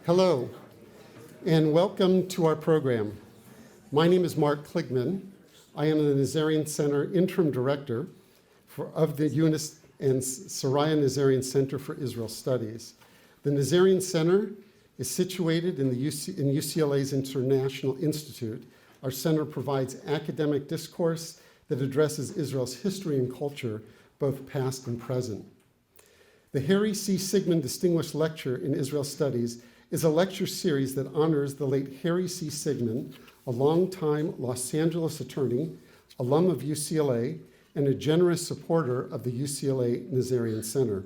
Hello, and welcome to our program. My name is Mark Kligman. I am the Nazarian Center Interim Director of the Yunus and Saraya Nazarian Center for Israel Studies. The Nazarian Center is situated in UCLA's International Institute. Our center provides academic discourse that addresses Israel's history and culture, both past and present. The Harry C. Sigmund Distinguished Lecture in Israel Studies is a lecture series that honors the late Harry C. Sigmund, a longtime Los Angeles attorney, alum of UCLA, and a generous supporter of the UCLA Nazarian Center.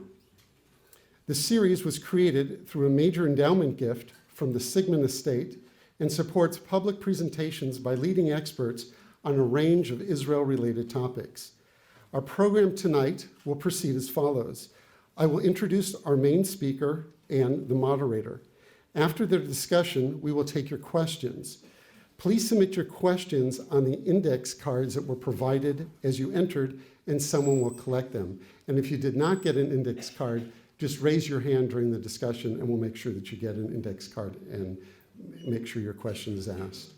The series was created through a major endowment gift from the Sigmund estate and supports public presentations by leading experts on a range of Israel-related topics. Our program tonight will proceed as follows. I will introduce our main speaker and the moderator. After the discussion, we will take your questions. Please submit your questions on the index cards that were provided as you entered, and someone will collect them. And if you did not get an index card, just raise your hand during the discussion and we'll make sure that you get an index card and make sure your question is asked.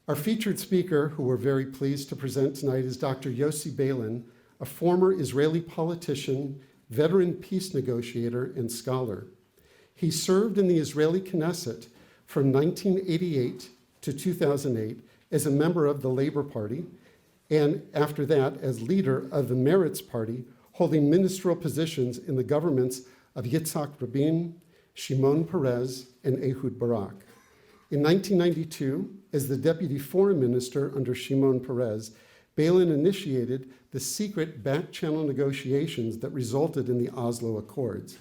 Our featured speaker, who we're very pleased to present tonight, is Dr. Yossi Beilin, a former Israeli politician, veteran peace negotiator, and scholar. He served in the Israeli Knesset from 1988 to 2008 as a member of the Labor Party, and after that as leader of the Meretz party, holding ministerial positions in the governments of Yitzhak Rabin, Shimon Peres, and Ehud Barak. In 1992, as the deputy foreign minister under Shimon Peres, Beilin initiated the secret back-channel negotiations that resulted in the Oslo Accords.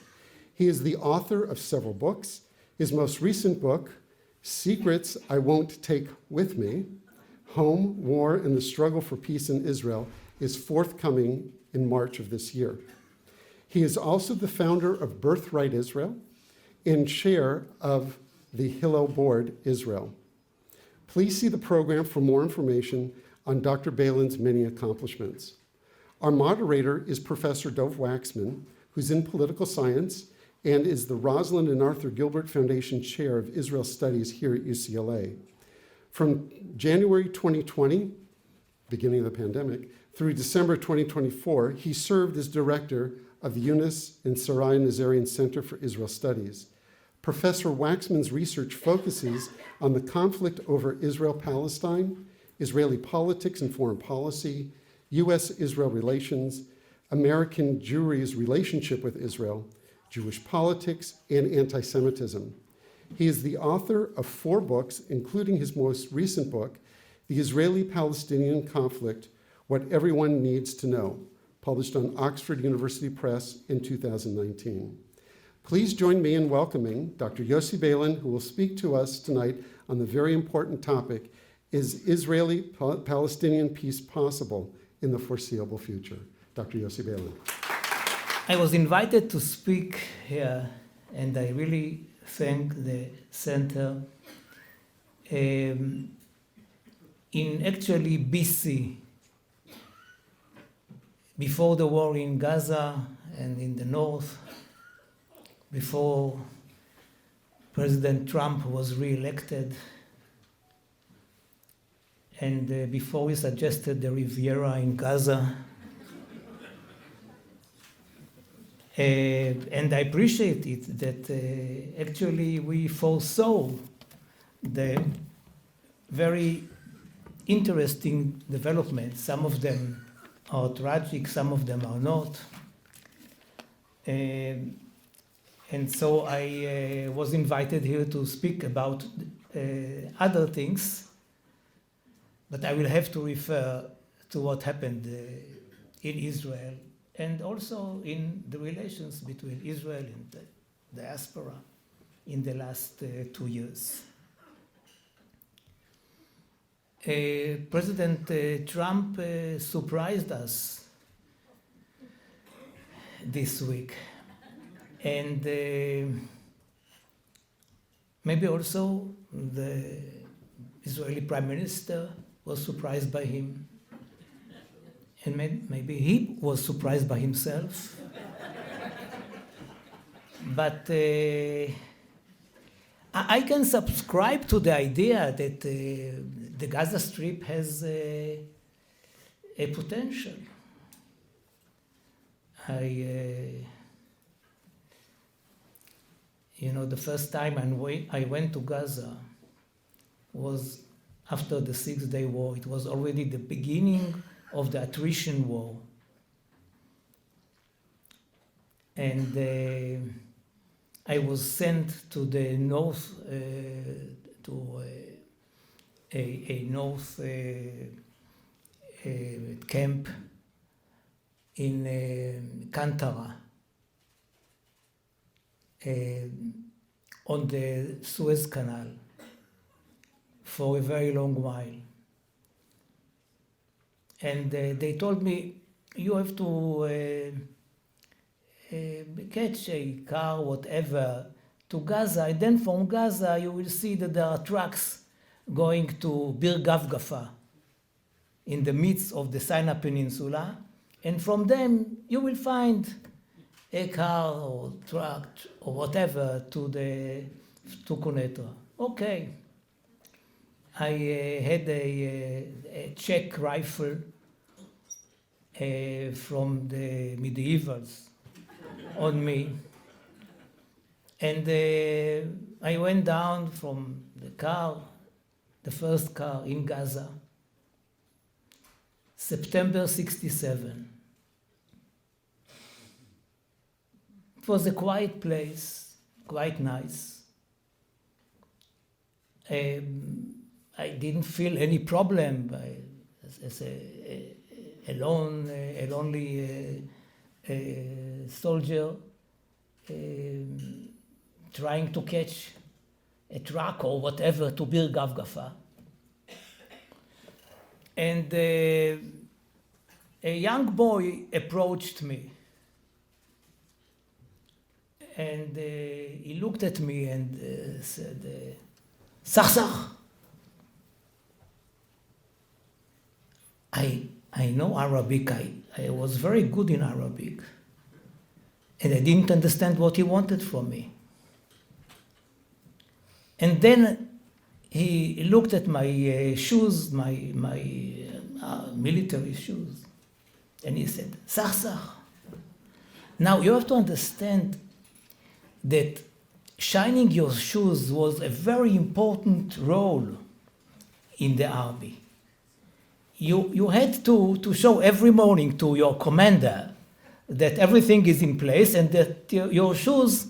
He is the author of several books. His most recent book, Secrets I Won't Take With Me, Home, War, and the Struggle for Peace in Israel, is forthcoming in March of this year. He is also the founder of Birthright Israel and chair of the Hillel Board Israel. Please see the program for more information on Dr. Beilin's many accomplishments. Our moderator is Professor Dov Waxman, who's in political science and is the Rosalind and Arthur Gilbert Foundation Chair of Israel Studies here at UCLA. From January 2020, beginning of the pandemic, through December 2024, he served as director of the Yunus and Saraya Nazarian Center for Israel Studies. Professor Waxman's research focuses on the conflict over Israel-Palestine, Israeli politics and foreign policy, US-Israel relations, American Jewry's relationship with Israel, Jewish politics, and anti-Semitism. He is the author of 4 books, including his most recent book, The Israeli-Palestinian Conflict, What Everyone Needs to Know, published on Oxford University Press in 2019. Please join me in welcoming Dr. Yossi Beilin, who will speak to us tonight on the very important topic, is Israeli-Palestinian peace possible in the foreseeable future? Dr. Yossi Beilin. I was invited to speak here, and I really thank the center. In actually BC, before the war in Gaza and in the north, before President Trump was re-elected, and before we suggested the Riviera in Gaza. And I appreciate it that actually we foresaw the very interesting developments. Some of them are tragic, some of them are not. And so I was invited here to speak about other things, but I will have to refer to what happened in Israel and also in the relations between Israel and the diaspora in the last 2 years. President Trump surprised us this week, and maybe also the Israeli Prime Minister was surprised by him, and maybe he was surprised by himself. But I can subscribe to the idea that the Gaza Strip has a potential. The first time I went to Gaza was after the Six-Day War. It was already the beginning of the attrition war. And I was sent to the north, to a north camp in Kantara, on the Suez Canal for a very long while. And they told me, you have to catch a car, whatever, to Gaza, and then from Gaza you will see that there are trucks going to Bir Gafgafa in the midst of the Sinai Peninsula, and from them you will find a car or truck or whatever to Quneitra. Okay. I had a Czech rifle from the medievals on me. And I went down from the car, the first car in Gaza, September 67. It was a quiet place, quite nice. I didn't feel any problem as a lonely soldier trying to catch a truck or whatever to Bir Gafgafa. And a young boy approached me. And he looked at me and said, Sach. I know Arabic. I was very good in Arabic. And I didn't understand what he wanted from me. And then he looked at my shoes, my military shoes, and he said, Sach. Now you have to understand that shining your shoes was a very important role in the army. You had to show every morning to your commander that everything is in place and that your shoes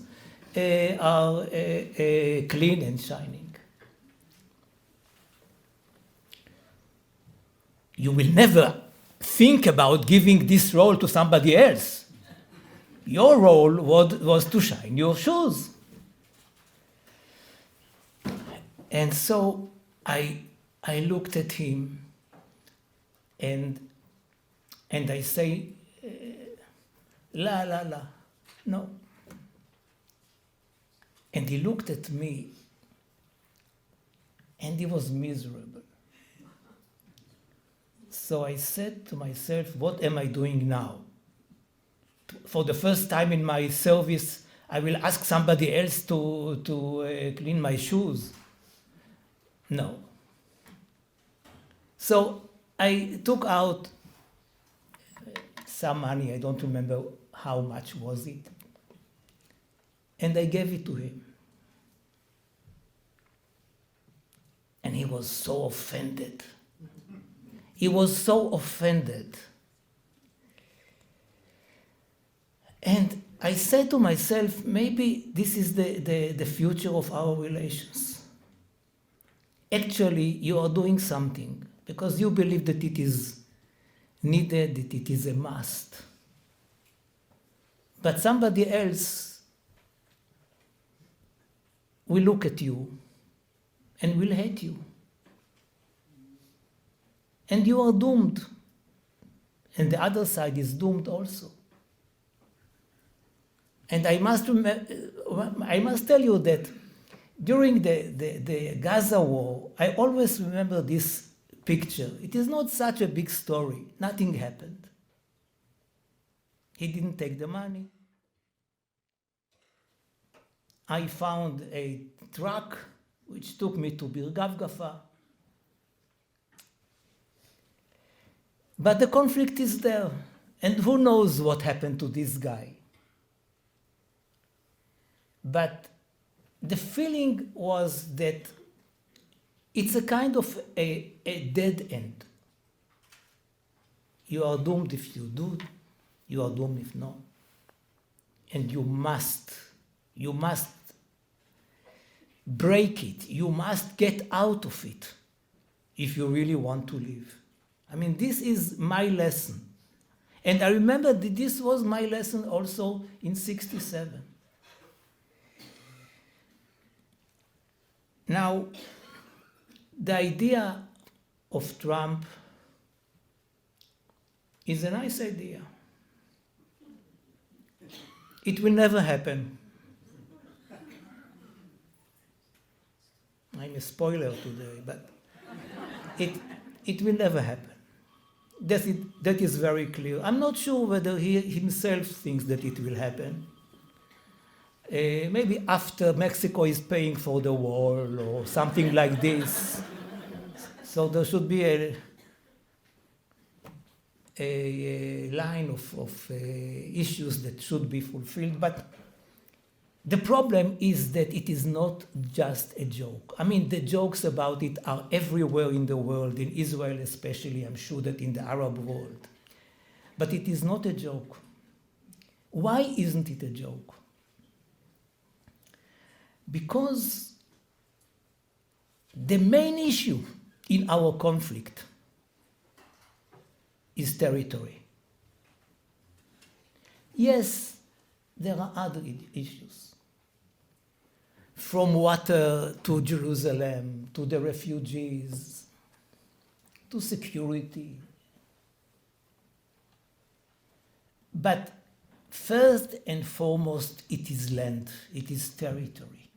are clean and shining. You will never think about giving this role to somebody else. Your role was to shine your shoes. And so I looked at him and I say, la, no. And he looked at me and he was miserable. So I said to myself, what am I doing now? For the first time in my service, I will ask somebody else to clean my shoes. No. So I took out some money, I don't remember how much was it, and I gave it to him. And he was so offended. He was so offended. And I said to myself, maybe this is the future of our relations. Actually, you are doing something because you believe that it is needed, that it is a must. But somebody else will look at you and will hate you. And you are doomed. And the other side is doomed also. And I must tell you that during the Gaza war, I always remember this picture. It is not such a big story. Nothing happened. He didn't take the money. I found a truck which took me to Bir Gavgafa. But the conflict is there, and who knows what happened to this guy. But the feeling was that it's a kind of a dead end. You are doomed if you do, you are doomed if not. And you must break it. You must get out of it if you really want to live. I mean, this is my lesson. And I remember that this was my lesson also in '67. Now, the idea of Trump is a nice idea. It will never happen. I'm a spoiler today, but it will never happen. That is very clear. I'm not sure whether he himself thinks that it will happen. Maybe after Mexico is paying for the wall or something like this. So there should be a line of issues that should be fulfilled. But the problem is that it is not just a joke. I mean, the jokes about it are everywhere in the world, in Israel especially, I'm sure that in the Arab world. But it is not a joke. Why isn't it a joke? Because the main issue in our conflict is territory. Yes, there are other issues. From water to Jerusalem, to the refugees, to security. But first and foremost, it is land, it is territory.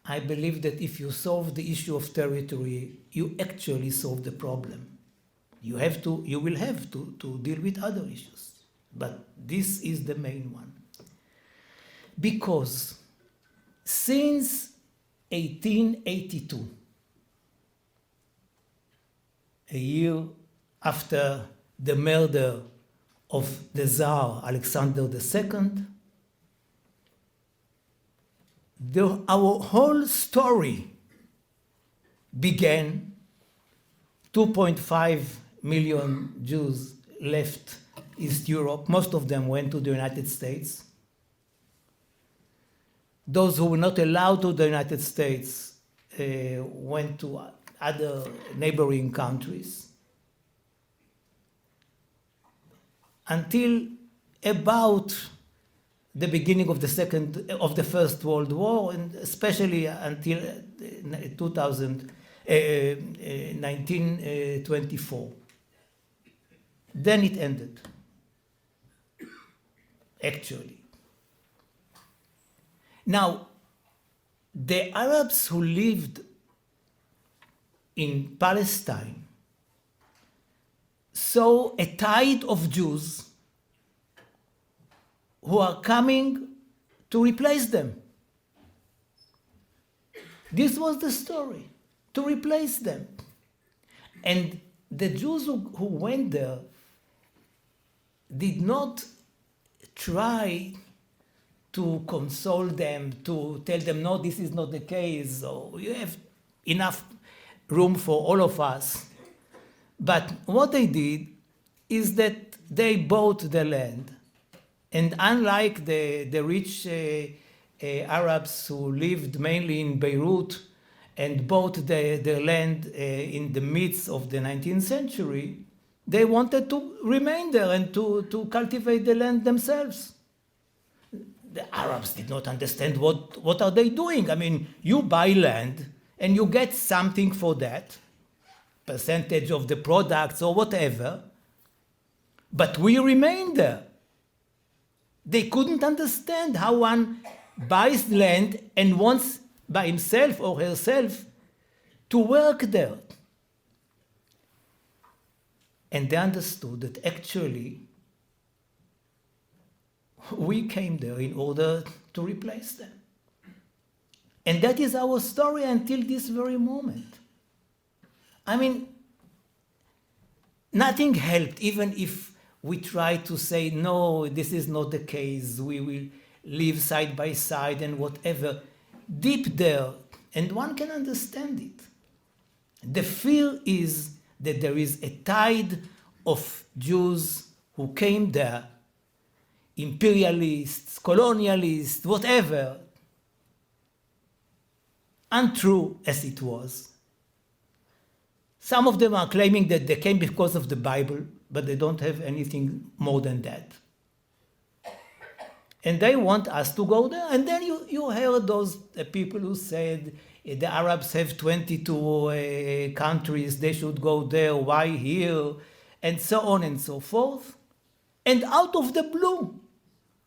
I believe that if you solve the issue of territory, you actually solve the problem. You will have to deal with other issues. But this is the main one. Because since 1882, a year after the murder of the Tsar Alexander II, our whole story began. 2.5 million Jews left East Europe. Most of them went to the United States. Those who were not allowed to the United States went to other neighboring countries. Until about the beginning of the First World War, and especially until 1924. Then it ended, actually. Now, the Arabs who lived in Palestine saw a tide of Jews who are coming to replace them. This was the story, to replace them. And the Jews who went there did not try to console them, to tell them, no, this is not the case, or you have enough room for all of us. But what they did is that they bought the land. And unlike the rich Arabs who lived mainly in Beirut and bought the land in the midst of the 19th century, they wanted to remain there and to cultivate the land themselves. The Arabs did not understand what are they doing. I mean, you buy land and you get something for that, percentage of the products or whatever, but we remain there. They couldn't understand how one buys land and wants by himself or herself to work there. And they understood that actually we came there in order to replace them. And that is our story until this very moment. I mean, nothing helped, even if we try to say, no, this is not the case, we will live side by side and whatever. Deep there, and one can understand it. The fear is that there is a tide of Jews who came there, imperialists, colonialists, whatever, untrue as it was. Some of them are claiming that they came because of the Bible, but they don't have anything more than that. And they want us to go there. And then you heard those people who said the Arabs have 22 countries, they should go there, why here, and so on and so forth. And out of the blue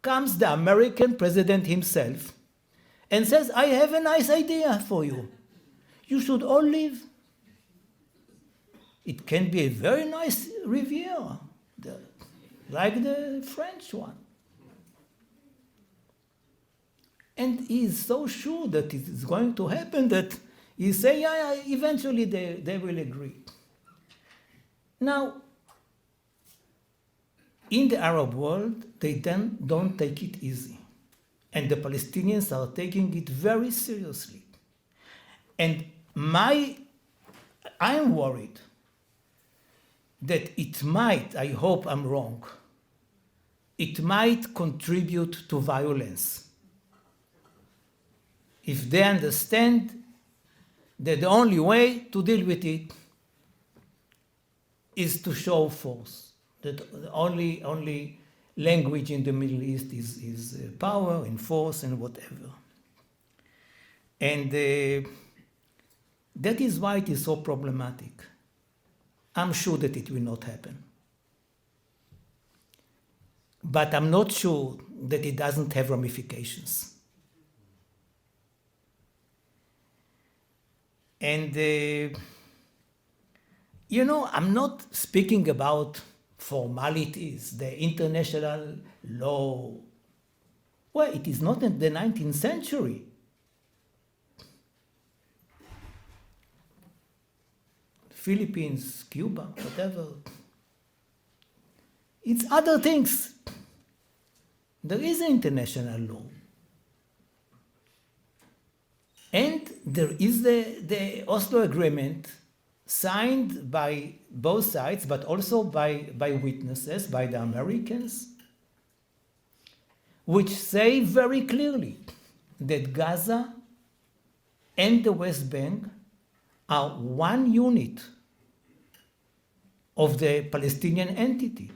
comes the American president himself and says, I have a nice idea for you. You should all live. It can be a very nice Riviera, like the French one. And he is so sure that it is going to happen that he say, yeah, eventually they will agree. Now, in the Arab world, they then don't take it easy. And the Palestinians are taking it very seriously. And I'm worried that it might, I hope I'm wrong, it might contribute to violence. If they understand that the only way to deal with it is to show force, that the only language in the Middle East is power and force and whatever. And that is why it is so problematic. I'm sure that it will not happen. But I'm not sure that it doesn't have ramifications. And, I'm not speaking about formalities, the international law. Well, it is not in the 19th century. Philippines, Cuba, whatever. It's other things. There is an international law. And there is the Oslo Agreement signed by both sides, but also by witnesses, by the Americans, which say very clearly that Gaza and the West Bank are one unit of the Palestinian entity.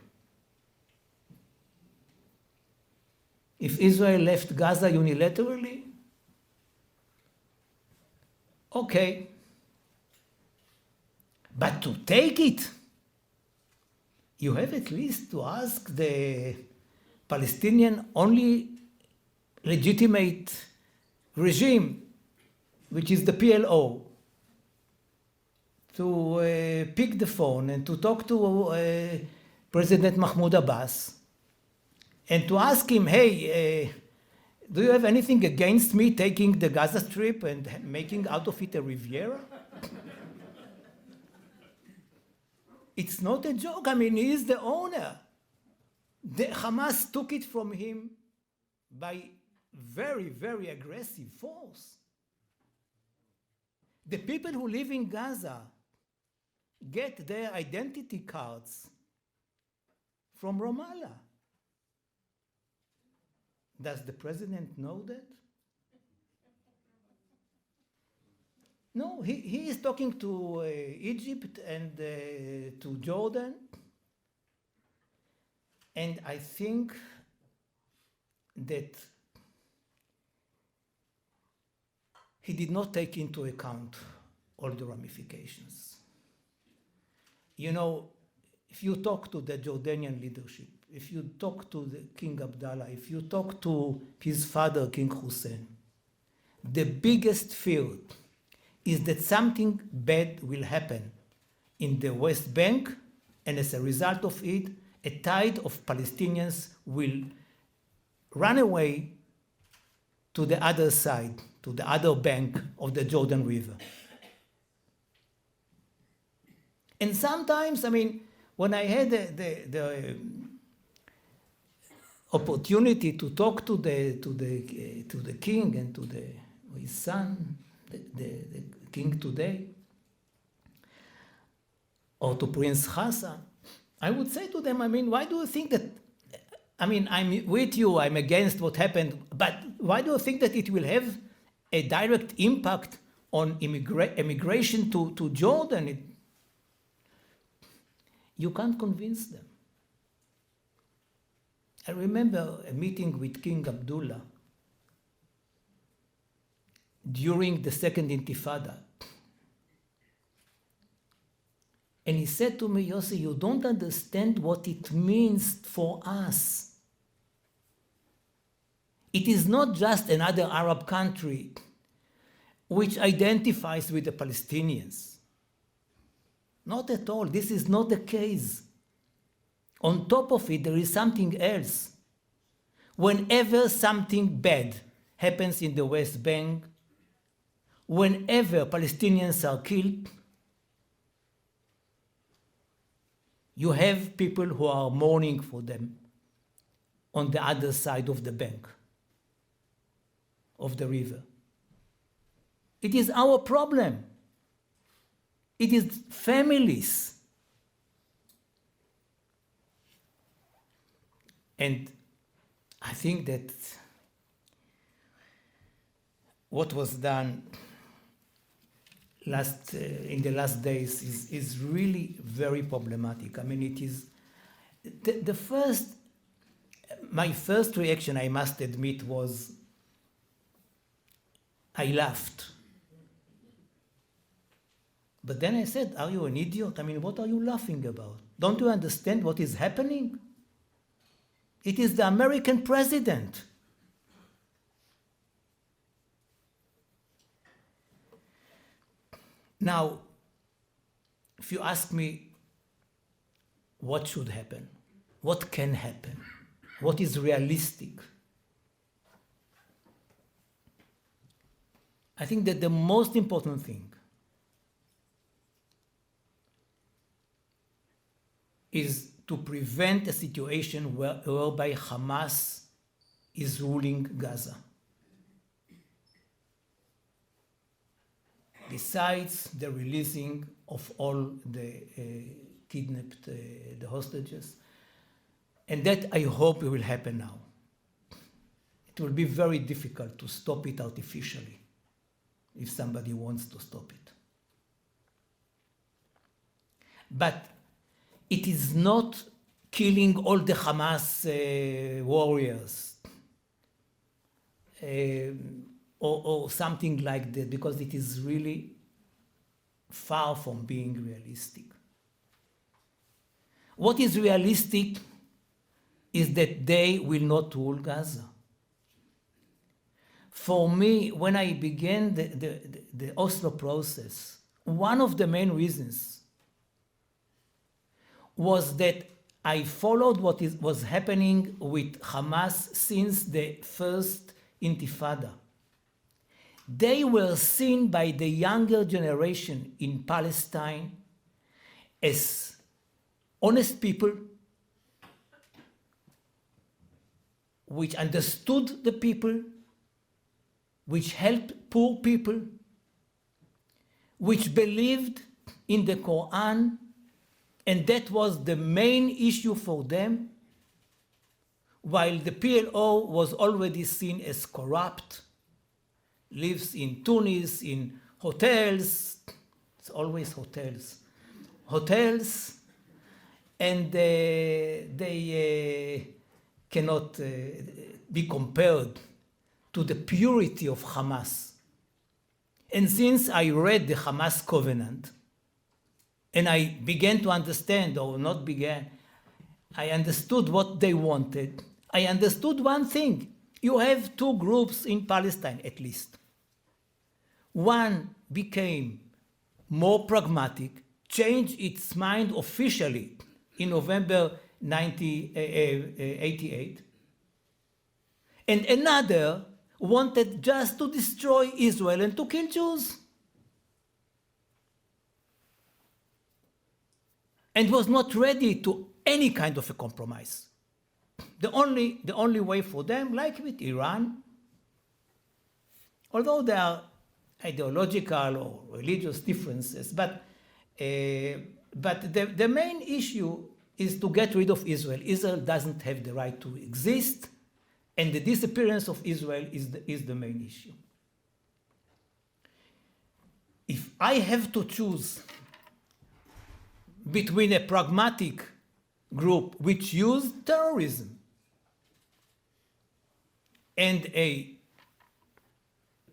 If Israel left Gaza unilaterally, okay. But to take it, you have at least to ask the Palestinian only legitimate regime, which is the PLO, to pick the phone and to talk to President Mahmoud Abbas and to ask him, hey, do you have anything against me taking the Gaza Strip and making out of it a Riviera? It's not a joke. I mean, he is the owner. The Hamas took it from him by very, very aggressive force. The people who live in Gaza get their identity cards from Ramallah. Does the president know that? No, he is talking to Egypt and to Jordan. And I think that he did not take into account all the ramifications. If you talk to the Jordanian leadership, if you talk to the King Abdullah, if you talk to his father, King Hussein, the biggest fear is that something bad will happen in the West Bank, and as a result of it, a tide of Palestinians will run away to the other side, to the other bank of the Jordan River. And sometimes, I mean, when I had the opportunity to talk to the king and to his son, the king today, or to Prince Hassan, I would say to them, I mean, why do you think that, I mean, I'm with you, I'm against what happened, but why do you think that it will have a direct impact on immigration to Jordan? You can't convince them. I remember a meeting with King Abdullah during the Second Intifada. And he said to me, Yossi, you don't understand what it means for us. It is not just another Arab country which identifies with the Palestinians. Not at all. This is not the case. On top of it, there is something else. Whenever something bad happens in the West Bank, whenever Palestinians are killed, you have people who are mourning for them on the other side of the bank of the river. It is our problem. It is families. And I think that what was done in the last days is really very problematic. I mean, it is my first reaction, I must admit, was I laughed. But then I said, are you an idiot? I mean, what are you laughing about? Don't you understand what is happening? It is the American president. Now, if you ask me what should happen, what can happen, what is realistic, I think that the most important thing is to prevent a situation whereby Hamas is ruling Gaza. Besides the releasing of all the kidnapped, the hostages, and that I hope will happen now. It will be very difficult to stop it artificially if somebody wants to stop it. But it is not killing all the Hamas warriors or something like that, because it is really far from being realistic. What is realistic is that they will not rule Gaza. For me, when I began the Oslo process, one of the main reasons was that I followed what was happening with Hamas since the first Intifada. They were seen by the younger generation in Palestine as honest people which understood the people, which helped poor people, which believed in the Quran, and that was the main issue for them, while the PLO was already seen as corrupt, lives in Tunis, in hotels, it's always hotels, and they cannot be compared to the purity of Hamas. And since I read the Hamas covenant, and I began to understand, or not began, I understood what they wanted. I understood one thing. You have two groups in Palestine, at least. One became more pragmatic, changed its mind officially in November 1988. And another, wanted just to destroy Israel and to kill Jews. And was not ready to any kind of a compromise. The only way for them, like with Iran, although there are ideological or religious differences, but the main issue is to get rid of Israel. Israel doesn't have the right to exist, and the disappearance of Israel is the main issue. If I have to choose between a pragmatic group which used terrorism and a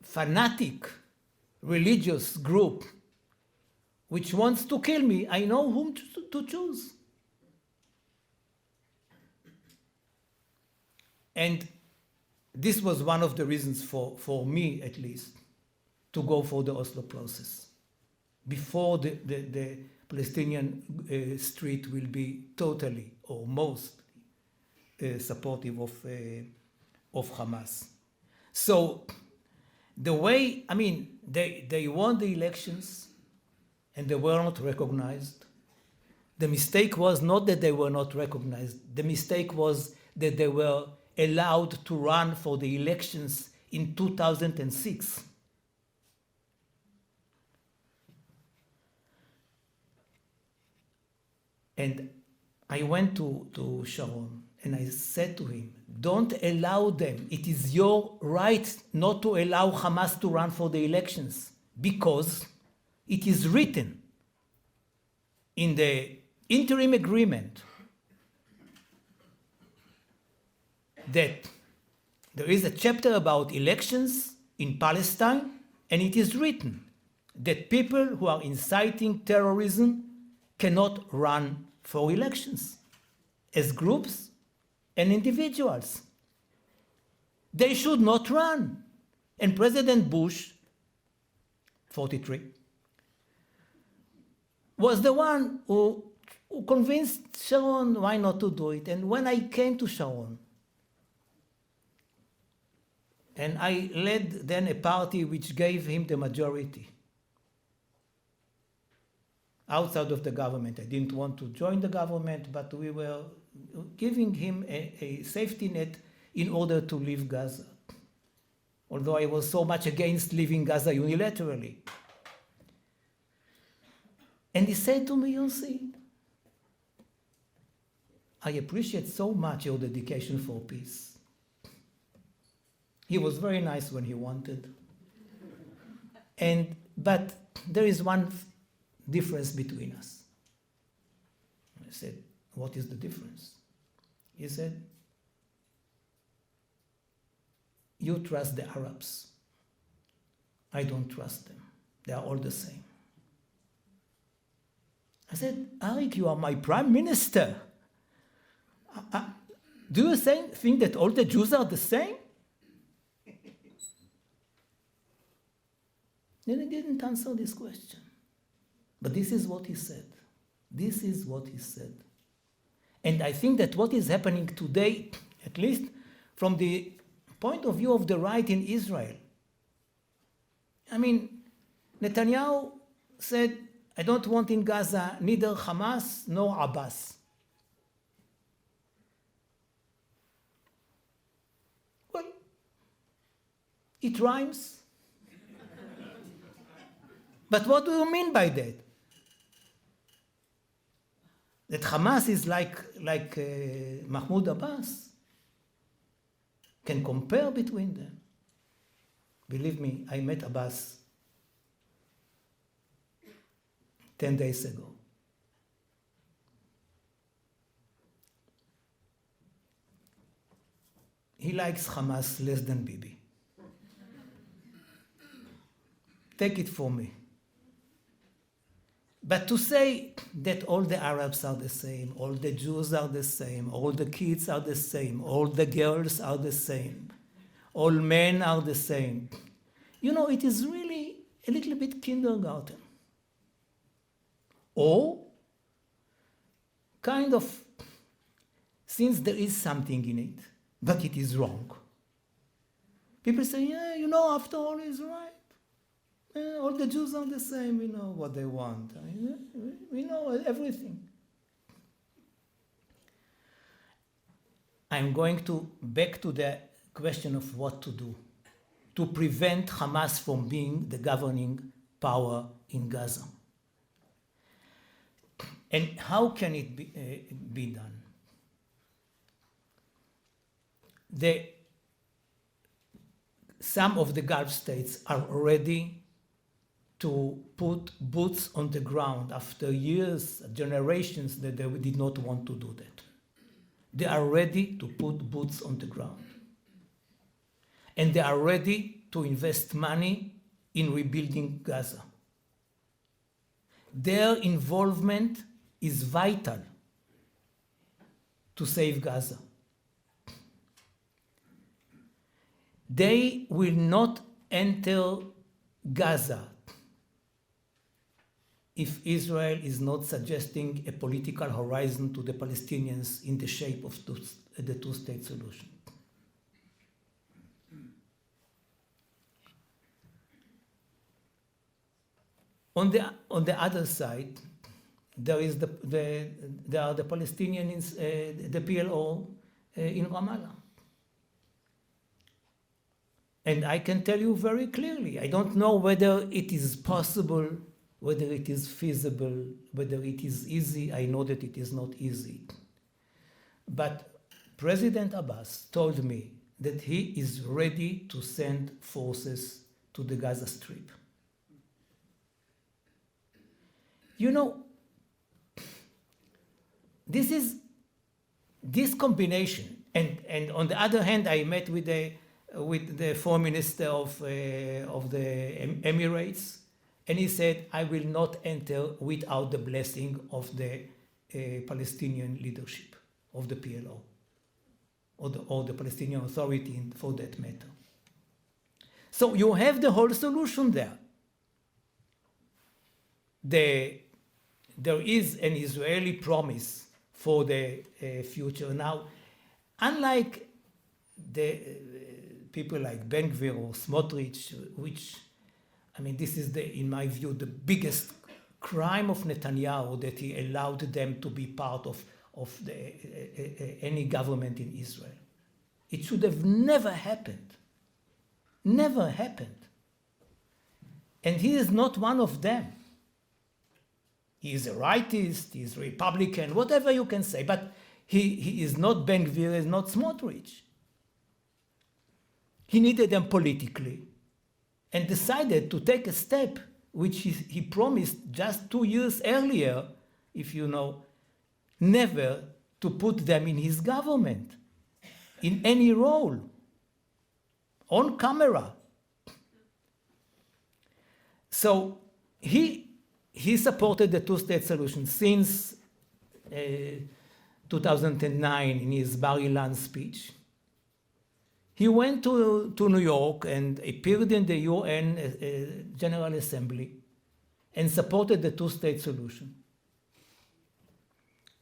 fanatic religious group which wants to kill me, I know whom to choose. And this was one of the reasons for me, at least, to go for the Oslo process. Before the Palestinian street will be totally or most supportive of Hamas. So the way, I mean, they won the elections and they were not recognized. The mistake was not that they were not recognized. The mistake was that they were allowed to run for the elections in 2006. And I went to Sharon and I said to him, don't allow them. It is your right not to allow Hamas to run for the elections because it is written in the interim agreement that there is a chapter about elections in Palestine, and it is written that people who are inciting terrorism cannot run for elections as groups and individuals. They should not run. And President Bush, 43, was the one who convinced Sharon why not to do it. And when I came to Sharon, and I led then a party which gave him the majority outside of the government. I didn't want to join the government, but we were giving him a safety net in order to leave Gaza. Although I was so much against leaving Gaza unilaterally. And he said to me, Yossi, I appreciate so much your dedication for peace. He was very nice when he wanted. But there is one difference between us. I said, what is the difference? He said, you trust the Arabs. I don't trust them. They are all the same. I said, Arik, you are my prime minister. Do you think that all the Jews are the same? Then he didn't answer this question. But this is what he said. This is what he said. And I think that what is happening today, at least from the point of view of the right in Israel, I mean, Netanyahu said, I don't want in Gaza neither Hamas nor Abbas. Well, it rhymes. But what do you mean by that? That Hamas is like Mahmoud Abbas? Can compare between them? Believe me, I met Abbas 10 days ago. He likes Hamas less than Bibi. Take it from me. But to say that all the Arabs are the same, all the Jews are the same, all the kids are the same, all the girls are the same, all men are the same, you know, it is really a little bit kindergarten. Or kind of, since there is something in it, but it is wrong, People say, yeah, you know, after all, he's right. All the Jews are the same, we know what they want. I mean, we know everything. I'm going back to the question of what to do to prevent Hamas from being the governing power in Gaza. And how can it be done? Some of the Gulf states are ready to put boots on the ground after years, generations that they did not want to do that. They are ready to put boots on the ground. And they are ready to invest money in rebuilding Gaza. Their involvement is vital to save Gaza. They will not enter Gaza if Israel is not suggesting a political horizon to the Palestinians in the shape of the two-state solution. On the other side, there are the Palestinians, the PLO in Ramallah. And I can tell you very clearly, I don't know whether it is possible, whether it is feasible, whether it is easy. I know that it is not easy. But President Abbas told me that he is ready to send forces to the Gaza Strip. You know, this combination, and on the other hand, I met with the Foreign Minister of the Emirates, and he said, I will not enter without the blessing of the Palestinian leadership, of the PLO, or the Palestinian Authority for that matter. So you have the whole solution there. There is an Israeli promise for the future. Now, unlike the people like Ben Gvir or Smotrich, which, I mean, this is, in my view, the biggest crime of Netanyahu, that he allowed them to be part of any government in Israel. It should have never happened. Never happened. And he is not one of them. He is a rightist, he is a Republican, whatever you can say, but he is not Ben Gvir, he is not Smotrich. He needed them politically and decided to take a step which he promised just 2 years earlier, if you know, never to put them in his government, in any role, on camera. So he supported the two-state solution since 2009 in his Bar Ilan speech. He went to New York and appeared in the UN General Assembly and supported the two-state solution.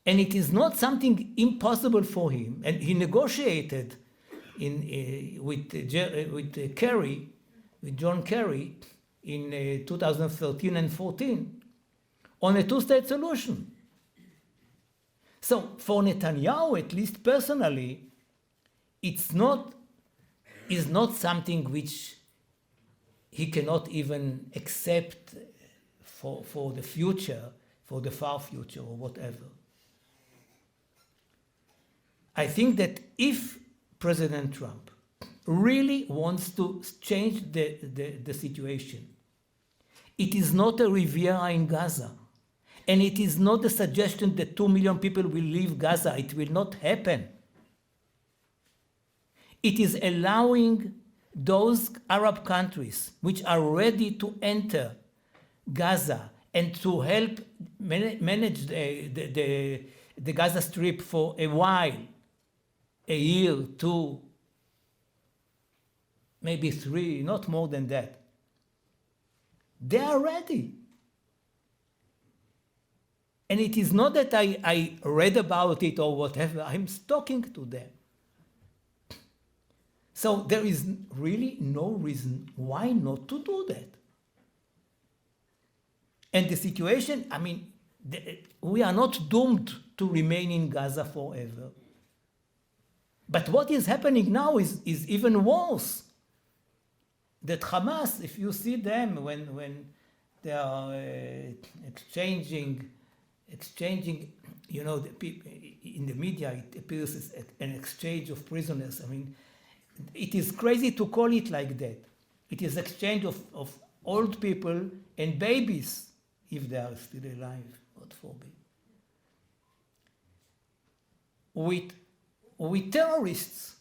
And it is not something impossible for him. And he negotiated with John Kerry in 2013 and 14 on a two-state solution. So for Netanyahu, at least personally, is not something which he cannot even accept for the future, for the far future or whatever. I think that if President Trump really wants to change the situation, it is not a Riviera in Gaza. And it is not a suggestion that 2 million people will leave Gaza. It will not happen. It is allowing those Arab countries which are ready to enter Gaza and to help manage the Gaza Strip for a while, a year, 2, maybe 3, not more than that. They are ready. And it is not that I read about it or whatever. I'm talking to them. So there is really no reason why not to do that. And the situation, I mean, we are not doomed to remain in Gaza forever. But what is happening now is even worse. That Hamas, if you see them when they are exchanging, you know, in the media it appears as an exchange of prisoners. I mean, it is crazy to call it like that. It is exchange of old people and babies, if they are still alive, God forbid. With terrorists.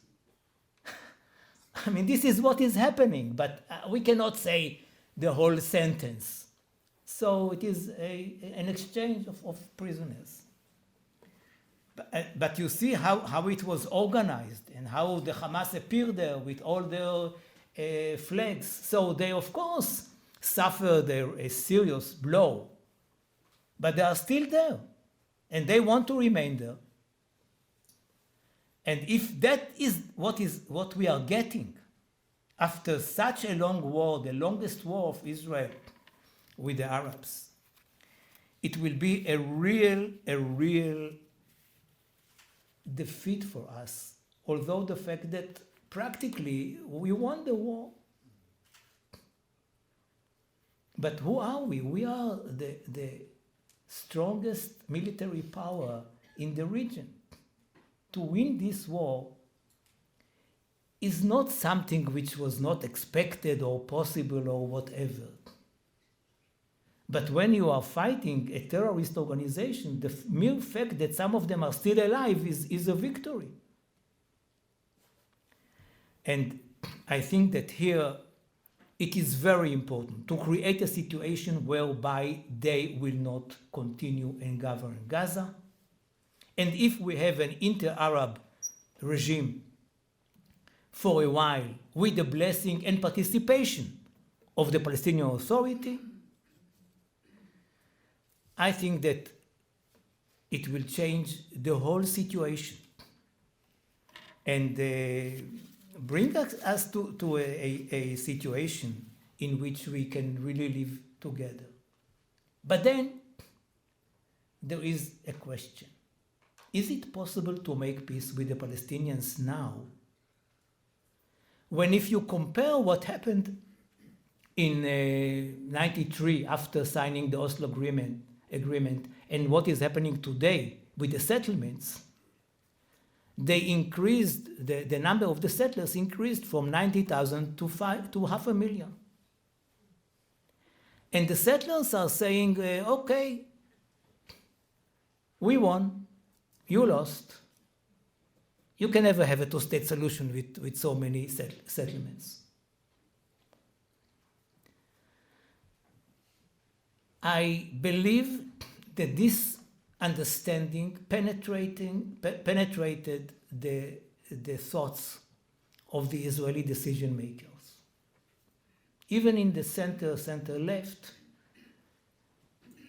I mean, this is what is happening, but we cannot say the whole sentence. So it is an exchange of prisoners. But you see how it was organized and how the Hamas appeared there with all their flags. So they, of course, suffered a serious blow. But they are still there. And they want to remain there. And if that is what we are getting after such a long war, the longest war of Israel with the Arabs, it will be a real defeat for us, although the fact that practically we won the war. But who are we? We are the strongest military power in the region. To win this war is not something which was not expected or possible or whatever. But when you are fighting a terrorist organization, the mere fact that some of them are still alive is a victory. And I think that here it is very important to create a situation whereby they will not continue and govern Gaza. And if we have an inter-Arab regime for a while with the blessing and participation of the Palestinian Authority, I think that it will change the whole situation and bring us to a situation in which we can really live together. But then there is a question. Is it possible to make peace with the Palestinians now? When if you compare what happened in 93 after signing the Oslo agreement and what is happening today with the settlements, they increased, the number of the settlers increased from 90,000 to 500,000. And the settlers are saying, okay, we won. You lost. You can never have a two-state solution with so many settlements. I believe that this understanding penetrated the thoughts of the Israeli decision makers. Even in the center left,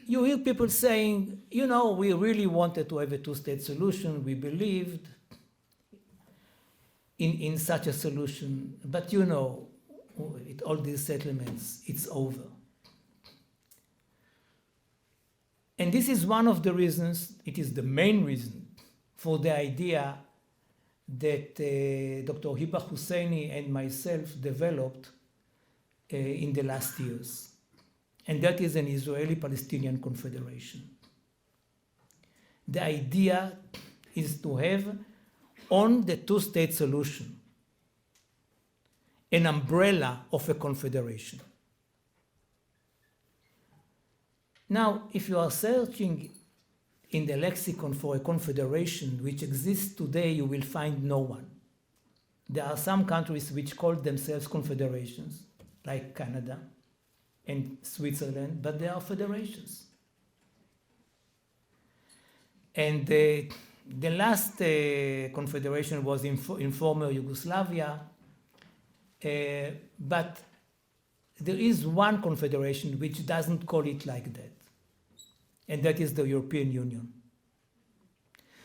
you hear people saying, you know, we really wanted to have a two-state solution. We believed in such a solution. But you know, with all these settlements, it's over. And this is one of the reasons, it is the main reason for the idea that Dr. Hiba Husseini and myself developed in the last years. And that is an Israeli-Palestinian Confederation. The idea is to have on the two-state solution an umbrella of a confederation. Now, if you are searching in the lexicon for a confederation which exists today, you will find no one. There are some countries which call themselves confederations, like Canada and Switzerland, but they are federations. And the last confederation was in former Yugoslavia, but there is one confederation which doesn't call it like that, and that is the European Union.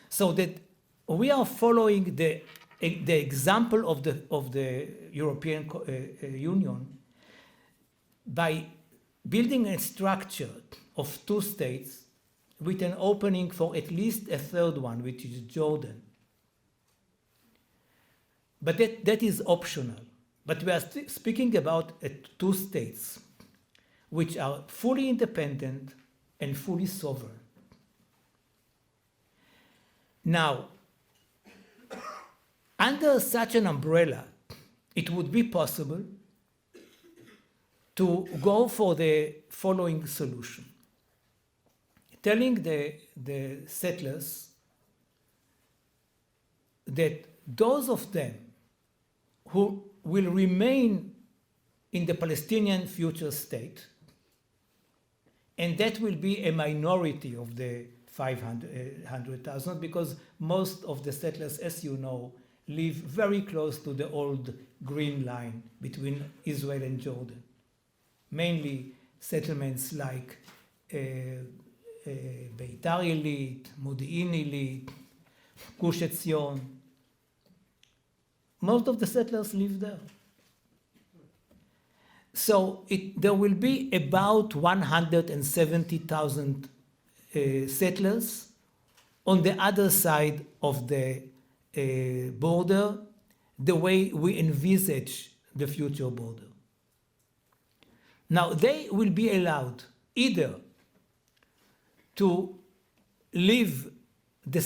So that we are following the the example of the European Union by building a structure of two states with an opening for at least a third one, which is Jordan. But that is optional. But we are speaking about two states which are fully independent and fully sovereign. Now, under such an umbrella, it would be possible to go for the following solution. Telling the settlers that those of them who will remain in the Palestinian future state, and that will be a minority of the 500,000, because most of the settlers, as you know, live very close to the old green line between Israel and Jordan. Mainly settlements like Beitar Illit, Modi'in Illit, Gush Etzion. Most of the settlers live there. So there will be about 170,000 settlers on the other side of the border, the way we envisage the future border. Now, they will be allowed either to leave the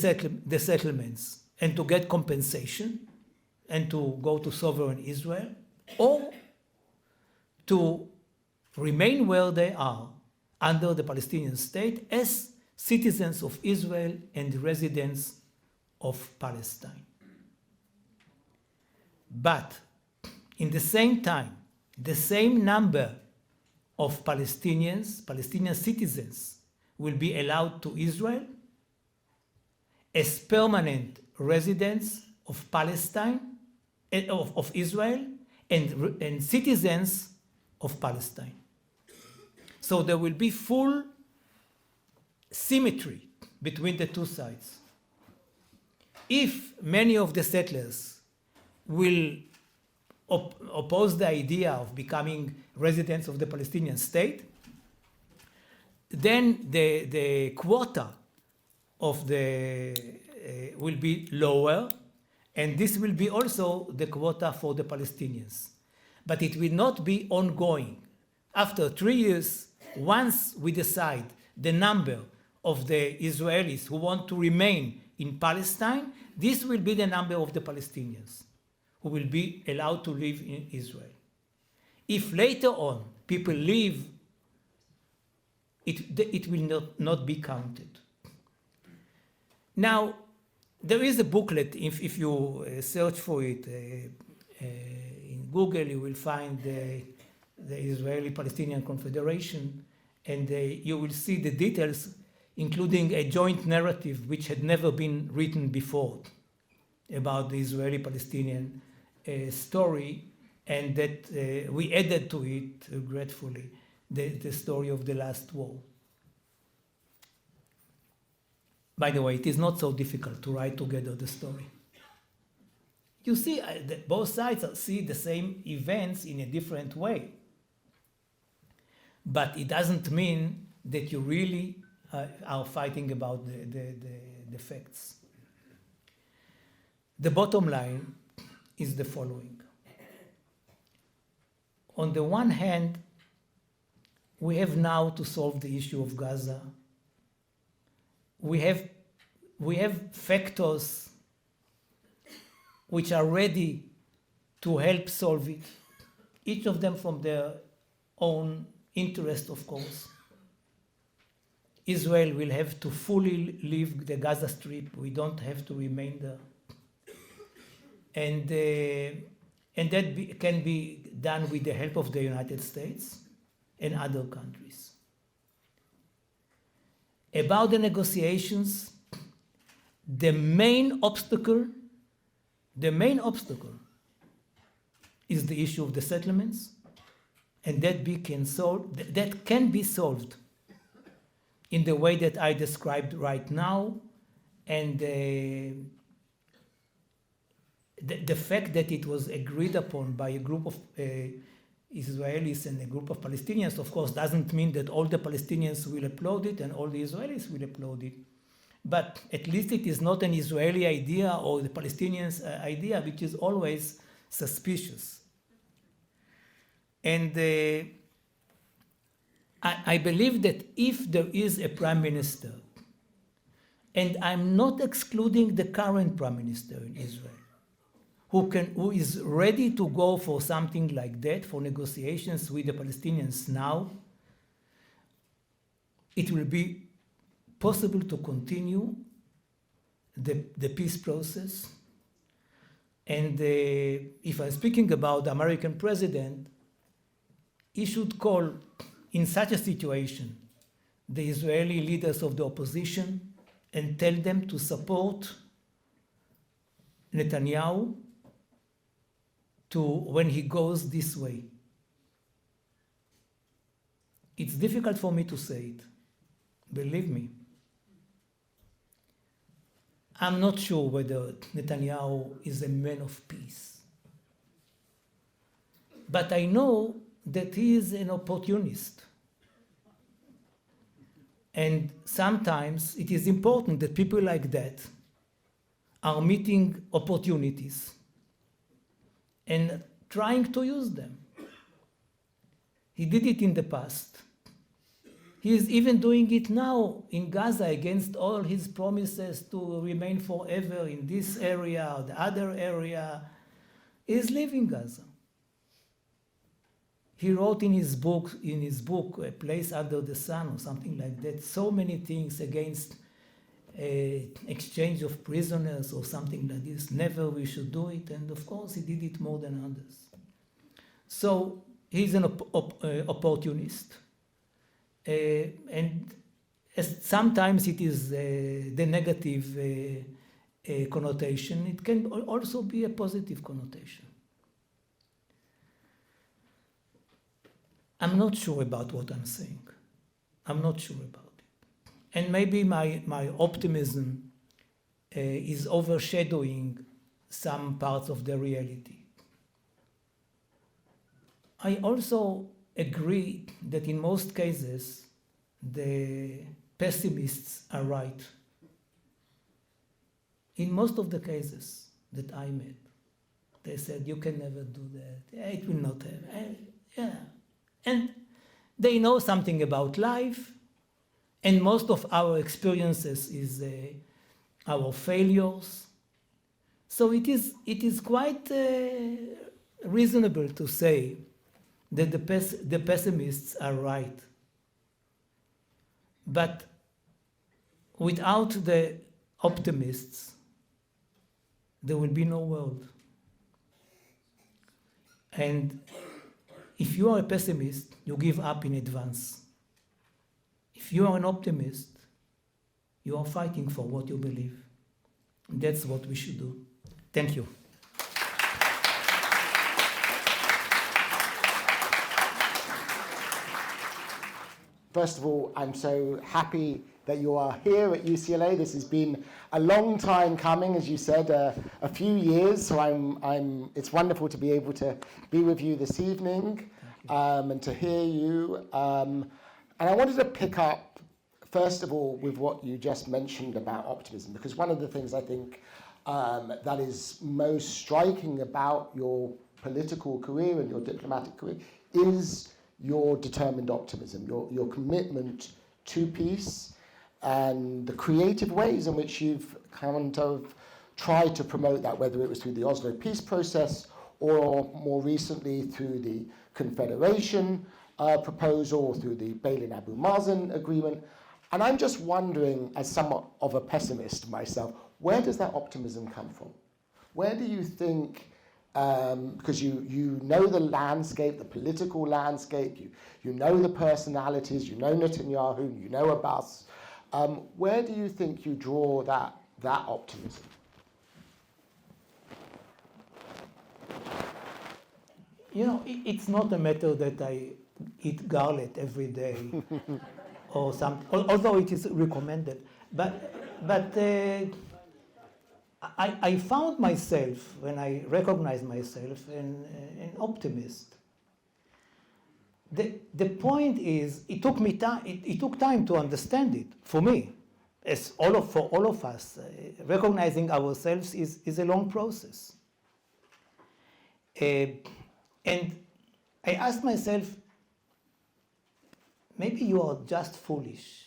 settlements and to get compensation and to go to sovereign Israel, or to remain where they are under the Palestinian state as citizens of Israel and residents of Palestine. But in the same time, the same number of Palestinian citizens will be allowed to Israel as permanent residents of Palestine, of Israel, and citizens of Palestine. So there will be full symmetry between the two sides. If many of the settlers will oppose the idea of becoming residents of the Palestinian state, then the quota of will be lower, and this will be also the quota for the Palestinians. But it will not be ongoing. After 3 years, once we decide the number of the Israelis who want to remain in Palestine, this will be the number of the Palestinians who will be allowed to live in Israel. If later on people leave, it will not be counted. Now, there is a booklet, if you search for it in Google, you will find the Israeli-Palestinian Confederation, and you will see the details, including a joint narrative which had never been written before about the Israeli-Palestinian story, and that we added to it, gratefully, the story of the last war. By the way, it is not so difficult to write together the story. You see, both sides see the same events in a different way. But it doesn't mean that you really are fighting about the facts. The bottom line is the following. On the one hand, we have now to solve the issue of Gaza. We have factors which are ready to help solve it, each of them from their own interest, of course. Israel will have to fully leave the Gaza Strip. We don't have to remain there. And that can be done with the help of the United States and other countries. About the negotiations, the main obstacle is the issue of the settlements, and that can be solved in the way that I described right now, and the fact that it was agreed upon by a group of Israelis and a group of Palestinians, of course, doesn't mean that all the Palestinians will applaud it and all the Israelis will applaud it. But at least it is not an Israeli idea or the Palestinians' idea, which is always suspicious. And I believe that if there is a prime minister, and I'm not excluding the current prime minister in Israel, who is ready to go for something like that, for negotiations with the Palestinians now, it will be possible to continue the peace process. And if I'm speaking about the American president, he should call, in such a situation, the Israeli leaders of the opposition and tell them to support Netanyahu when he goes this way. It's difficult for me to say it, believe me. I'm not sure whether Netanyahu is a man of peace. But I know that he is an opportunist. And sometimes it is important that people like that are meeting opportunities and trying to use them. He did it in the past. He is even doing it now in Gaza against all his promises to remain forever in this area or the other area. He is leaving Gaza. He wrote in his book, A Place Under the Sun or something like that, so many things against exchange of prisoners or something like this. Never we should do it. And of course, he did it more than others. So he's an opportunist. And sometimes it is the negative connotation. It can also be a positive connotation. I'm not sure about what I'm saying. I'm not sure about it. And maybe my optimism is overshadowing some parts of the reality. I also agree that in most cases, the pessimists are right. In most of the cases that I met, they said, you can never do that. It will not happen. And they know something about life, and most of our experiences is our failures. So it is quite reasonable to say that the pessimists are right. But without the optimists, there will be no world. And if you are a pessimist, you give up in advance. If you are an optimist, you are fighting for what you believe. That's what we should do. Thank you. First of all, I'm so happy that you are here at UCLA. This has been a long time coming, as you said, a few years. So it's wonderful to be able to be with you this evening and to hear you. And I wanted to pick up, first of all, with what you just mentioned about optimism, because one of the things I think that is most striking about your political career and your diplomatic career is your determined optimism, your commitment to peace, and the creative ways in which you've kind of tried to promote that, whether it was through the Oslo peace process or more recently through the Confederation proposal or through the Beilin-Abu Mazen agreement. And I'm just wondering, as somewhat of a pessimist myself, where does that optimism come from? Where do you think, because you know the landscape, the political landscape, you know the personalities, you know Netanyahu, you know Abbas, where do you think you draw that optimism? You know, it's not a matter that I eat garlic every day or something, although it is recommended. But I found myself, when I recognized myself, an optimist. The point is, it took me time. It took time to understand it for me, as for all of us. Recognizing ourselves is a long process. And I asked myself, maybe you are just foolish.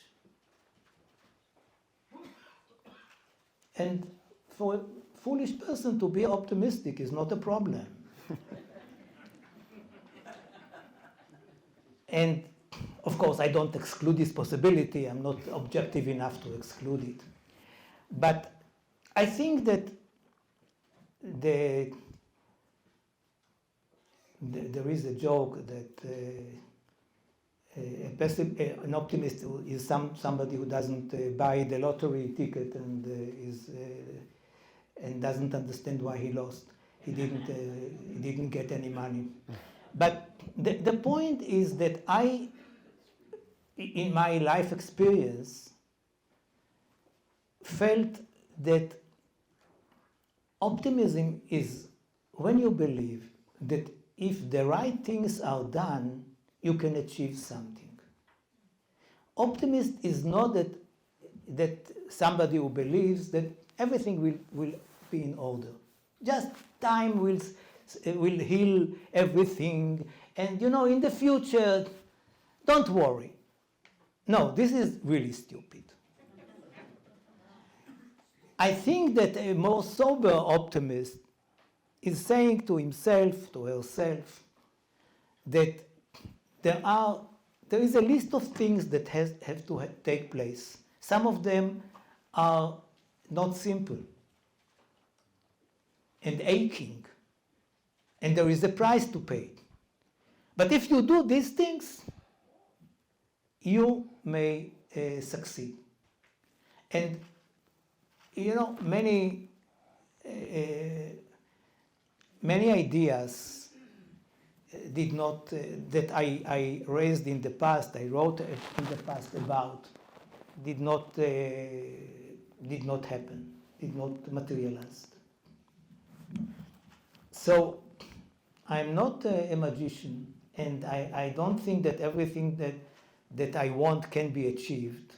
And for a foolish person to be optimistic is not a problem. And of course, I don't exclude this possibility. I'm not objective enough to exclude it. But I think that there is a joke that an optimist is somebody who doesn't buy the lottery ticket and doesn't understand why he lost. He didn't get any money. But the point is that in my life experience, felt that optimism is when you believe that if the right things are done, you can achieve something. Optimist is not that somebody who believes that everything will be in order. Just time will heal everything, and in the future, don't worry. No, this is really stupid. I think that a more sober optimist is saying to himself, to herself, that there is a list of things that have to take place. Some of them are not simple and aching, and there is a price to pay. But if you do these things, you may succeed. And many ideas did not that I raised in the past, I wrote in the past about, did not happen, did not materialize. So I'm not a magician, and I don't think that everything that I want can be achieved.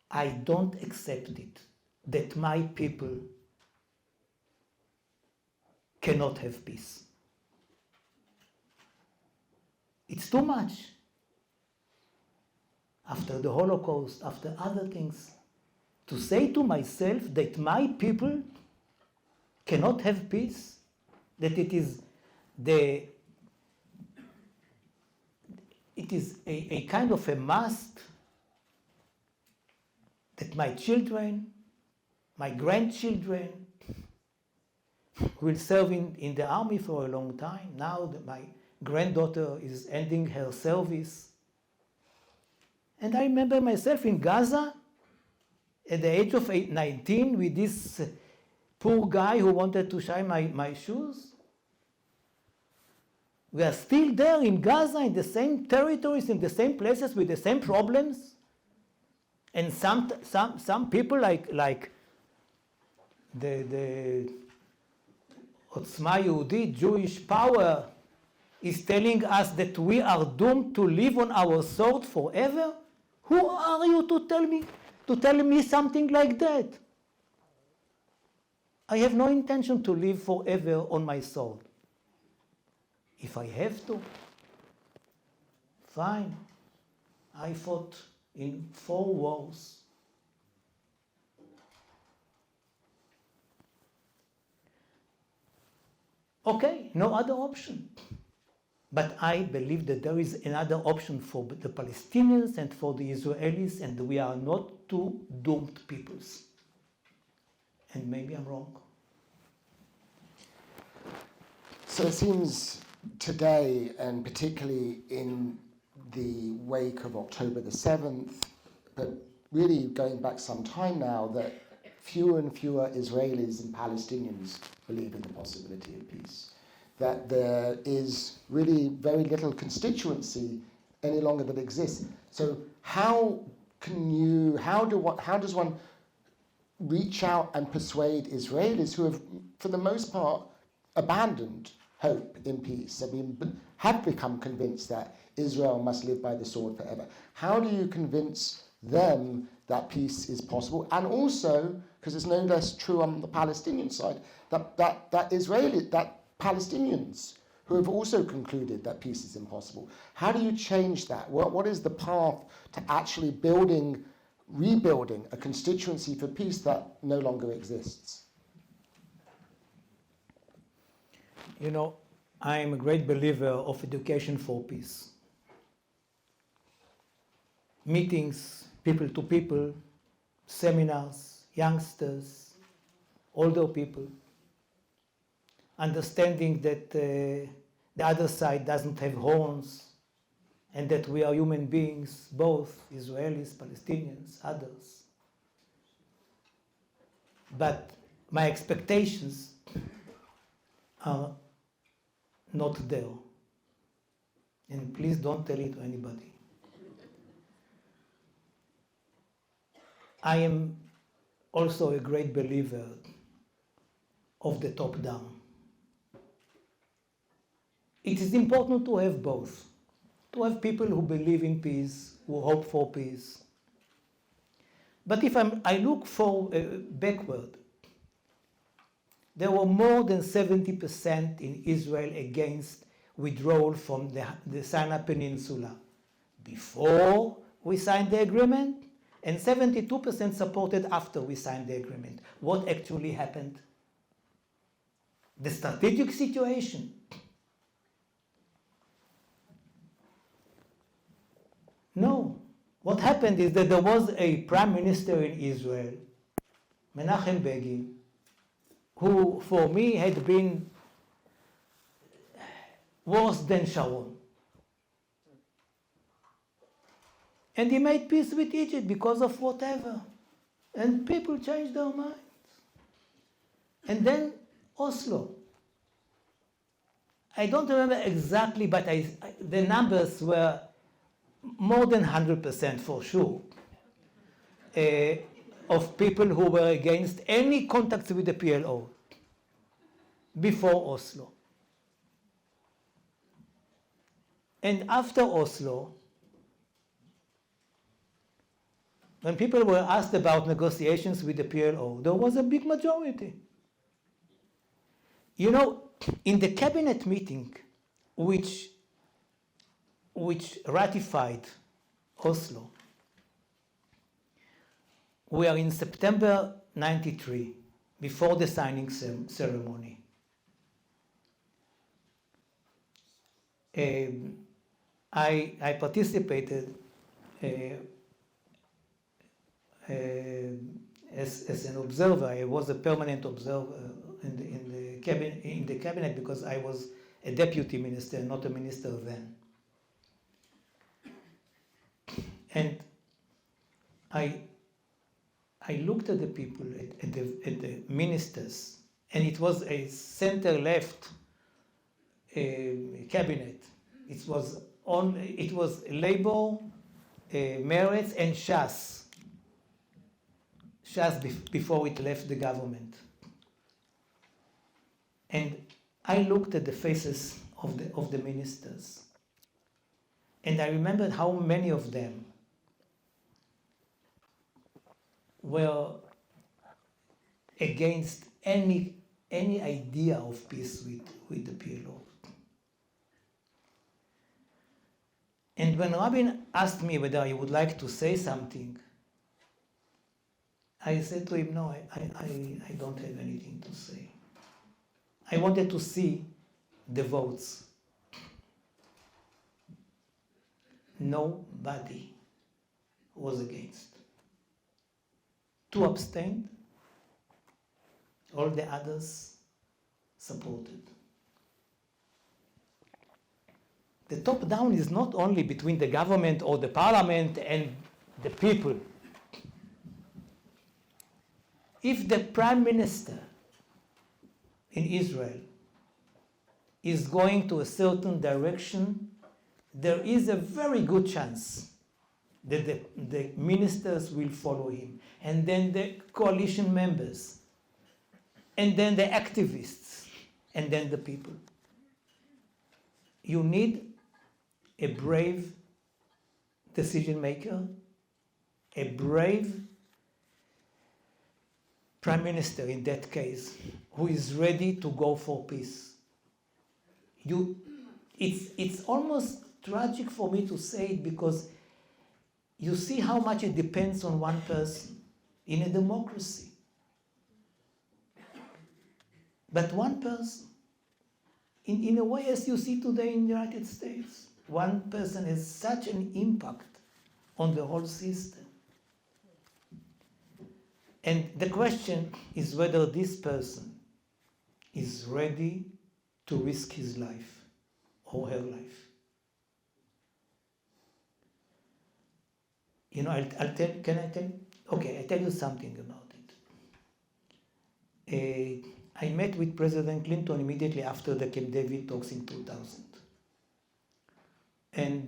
I don't accept it, that my people cannot have peace. It's too much. After the Holocaust, after other things, to say to myself that my people cannot have peace, that it is a kind of a must, that my children, my grandchildren will serve in the army for a long time. Now that my granddaughter is ending her service. And I remember myself in Gaza at the age of 19 with this poor guy who wanted to shine my shoes. We are still there in Gaza, in the same territories, in the same places, with the same problems. And some people like the Otzma Yehudit, Jewish power, is telling us that we are doomed to live on our sword forever? Who are you to tell me something like that? I have no intention to live forever on my sword. If I have to, fine. I fought in 4 wars. Okay, no other option. But I believe that there is another option for the Palestinians and for the Israelis, and we are not two doomed peoples. And maybe I'm wrong. So it seems today, and particularly in the wake of October the 7th, but really going back some time now, that fewer and fewer Israelis and Palestinians believe in the possibility of peace. That there is really very little constituency any longer that exists. So how does one reach out and persuade Israelis who have, for the most part, abandoned hope in peace, have become convinced that Israel must live by the sword forever? How do you convince them that peace is possible? And also, because it's no less true on the Palestinian side, that Palestinians who have also concluded that peace is impossible. How do you change that? What is the path to actually rebuilding a constituency for peace that no longer exists? You know, I am a great believer of education for peace. Meetings, people to people, seminars, youngsters, older people, understanding that the other side doesn't have horns and that we are human beings, both Israelis, Palestinians, others. But my expectations are not there. And please don't tell it to anybody. I am also a great believer of the top down. It is important to have both. To have people who believe in peace, who hope for peace. But if I look backward, there were more than 70% in Israel against withdrawal from the Sinai Peninsula before we signed the agreement, and 72% supported after we signed the agreement. What actually happened? The strategic situation. No. What happened is that there was a prime minister in Israel, Menachem Begin, who for me had been worse than Sharon. And he made peace with Egypt because of whatever. And people changed their minds. And then Oslo. I don't remember exactly, but the numbers were more than 100% for sure, of people who were against any contacts with the PLO before Oslo. And after Oslo, when people were asked about negotiations with the PLO, there was a big majority. You know, in the cabinet meeting, which ratified Oslo, we are in September 93, before the signing ceremony. I participated as an observer. I was a permanent observer in the cabinet because I was a deputy minister, not a minister then. And I looked at the people, at the ministers, and it was a center-left cabinet. It was Labour, Meretz, and Shas before it left the government. And I looked at the faces of the ministers, and I remembered how many of them were against any idea of peace with the PLO. And when Rabin asked me whether I would like to say something, I said to him, no, I don't have anything to say. I wanted to see the votes. Nobody was against. 2 abstained, all the others supported. The top down is not only between the government or the parliament and the people. If the prime minister in Israel is going to a certain direction, there is a very good chance that the ministers will follow him, and then the coalition members, and then the activists, and then the people. You need a brave decision maker, a brave prime minister in that case, who is ready to go for peace. It's almost tragic for me to say it, because you see how much it depends on one person in a democracy. But one person, in a way as you see today in the United States, one person has such an impact on the whole system. And the question is whether this person is ready to risk his life or her life. You know, I'll tell you something about it. I met with President Clinton immediately after the Camp David talks in 2000. And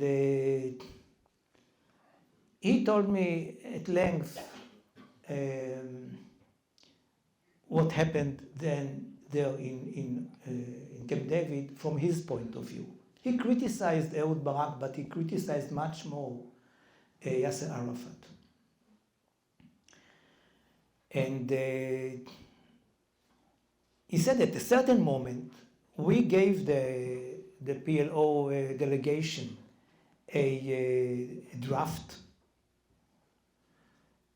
he told me at length what happened then there in Camp David from his point of view. He criticized Ehud Barak, but he criticized much more Yasser Arafat. And he said at a certain moment, we gave the PLO delegation a draft.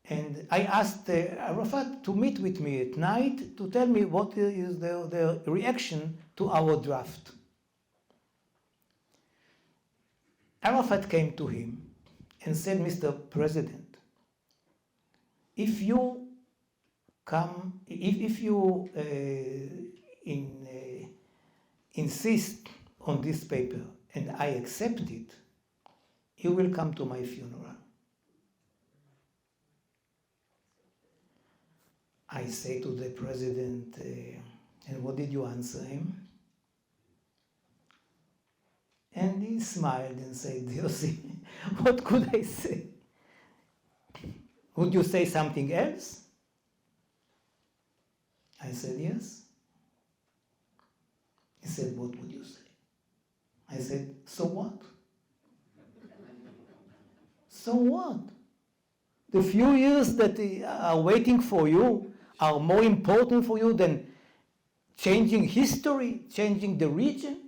And I asked Arafat to meet with me at night to tell me what is their reaction to our draft. Arafat came to him and said, Mr. President, if you insist on this paper and I accept it, you will come to my funeral. I say to the president, and what did you answer him? And he smiled and said, Yossi, what could I say? Would you say something else? I said, yes. He said, what would you say? I said, so what? So what? The few years that are waiting for you are more important for you than changing history, changing the region?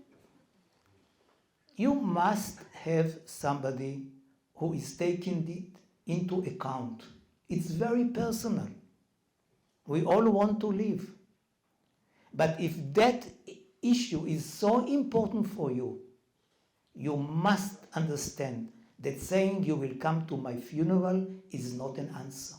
You must have somebody who is taking it into account. It's very personal. We all want to live. But if that issue is so important for you, you must understand that saying you will come to my funeral is not an answer.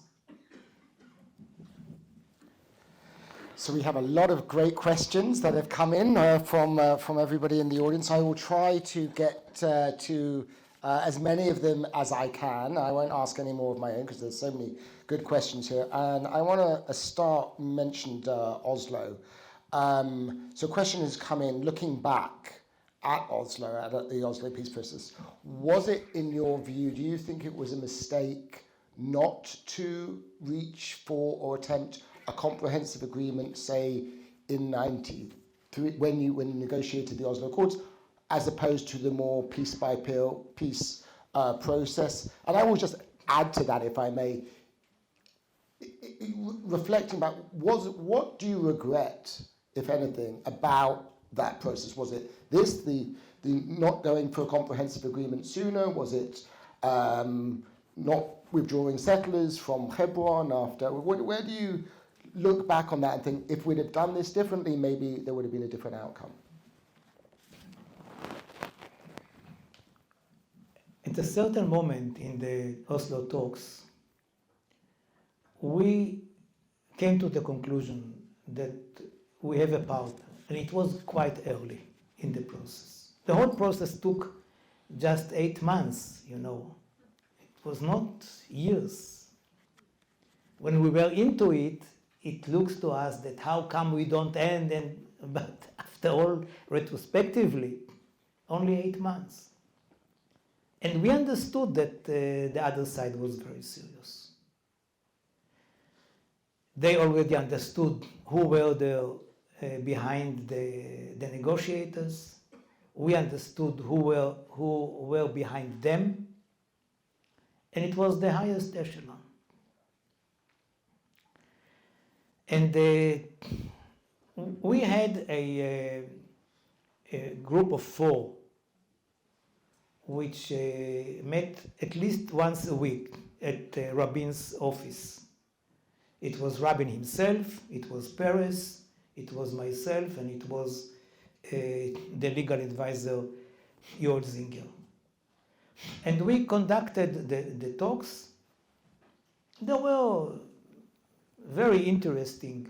So we have a lot of great questions that have come in from everybody in the audience. I will try to get to as many of them as I can. I won't ask any more of my own because there's so many good questions here. And I want to start, mentioned Oslo. So a question has come in, looking back at Oslo, at the Oslo peace process. Was it, in your view, do you think it was a mistake not to reach for or attempt a comprehensive agreement, say, in 1993, when you negotiated the Oslo Accords, as opposed to the more piece by piece process? And I will just add to that, if I may, reflecting back, what do you regret, if anything, about that process? Was it this, the not going for a comprehensive agreement sooner? Was it not withdrawing settlers from Hebron after? Where do you look back on that and think, if we'd have done this differently, maybe there would have been a different outcome? At a certain moment in the Oslo talks, we came to the conclusion that we have a partner, and it was quite early in the process. The whole process took just 8 months, you know. It was not years. When we were into it, it looks to us that how come we don't end, but after all, retrospectively, only 8 months. And we understood that the other side was very serious. They already understood who were behind the negotiators. We understood who were behind them. And it was the highest echelon. And we had a group of 4 which met at least once a week at Rabin's office. It was Rabin himself, it was Peres, it was myself, and it was the legal advisor, Zinger. And we conducted the talks. There were very interesting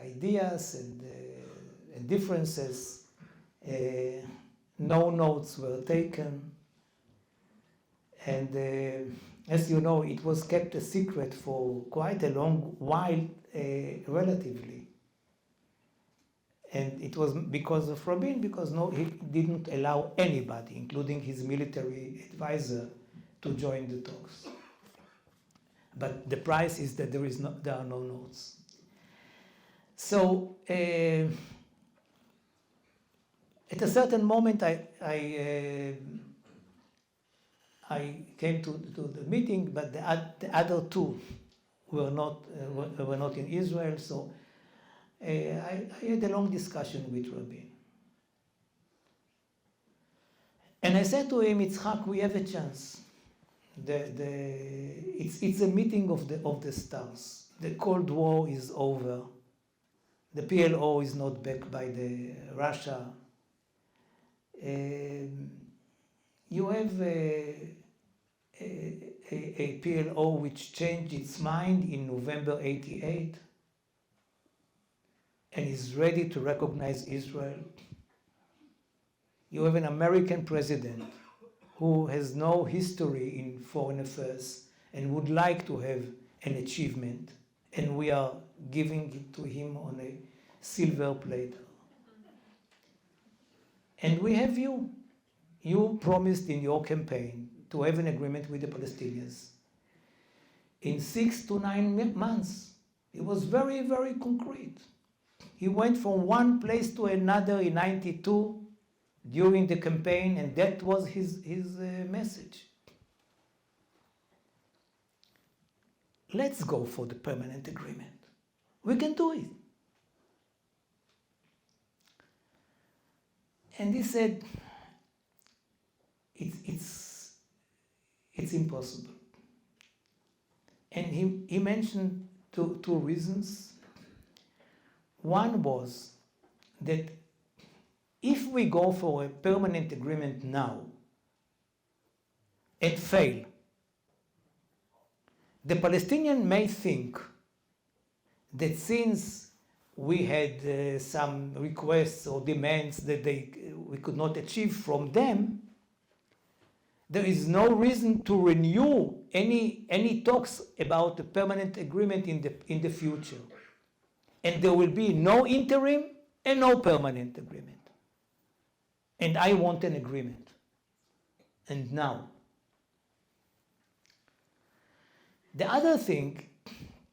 ideas and differences. No notes were taken. And as you know, it was kept a secret for quite a long while, relatively. And it was because of Rabin, because he didn't allow anybody, including his military advisor, to join the talks. But the price is that there are no notes. So at a certain moment, I came to the meeting, but the other 2 were not in Israel. So I had a long discussion with Rabin. And I said to him, Yitzhak, we have a chance. It's a meeting of the stars. The Cold War is over. The PLO is not backed by Russia. You have a PLO which changed its mind in November '88 and is ready to recognize Israel. You have an American president who has no history in foreign affairs and would like to have an achievement, and we are giving it to him on a silver platter. And we have you. You promised in your campaign to have an agreement with the Palestinians in 6 to 9 months. It was very, very concrete. He went from one place to another in '92 during the campaign, and that was his message. Let's go for the permanent agreement. We can do it. And he said, it's impossible. And he mentioned two reasons. One was that if we go for a permanent agreement now and fail, the Palestinians may think that since we had some requests or demands that we could not achieve from them, there is no reason to renew any talks about a permanent agreement in the future. And there will be no interim and no permanent agreement. And I want an agreement. And now. The other thing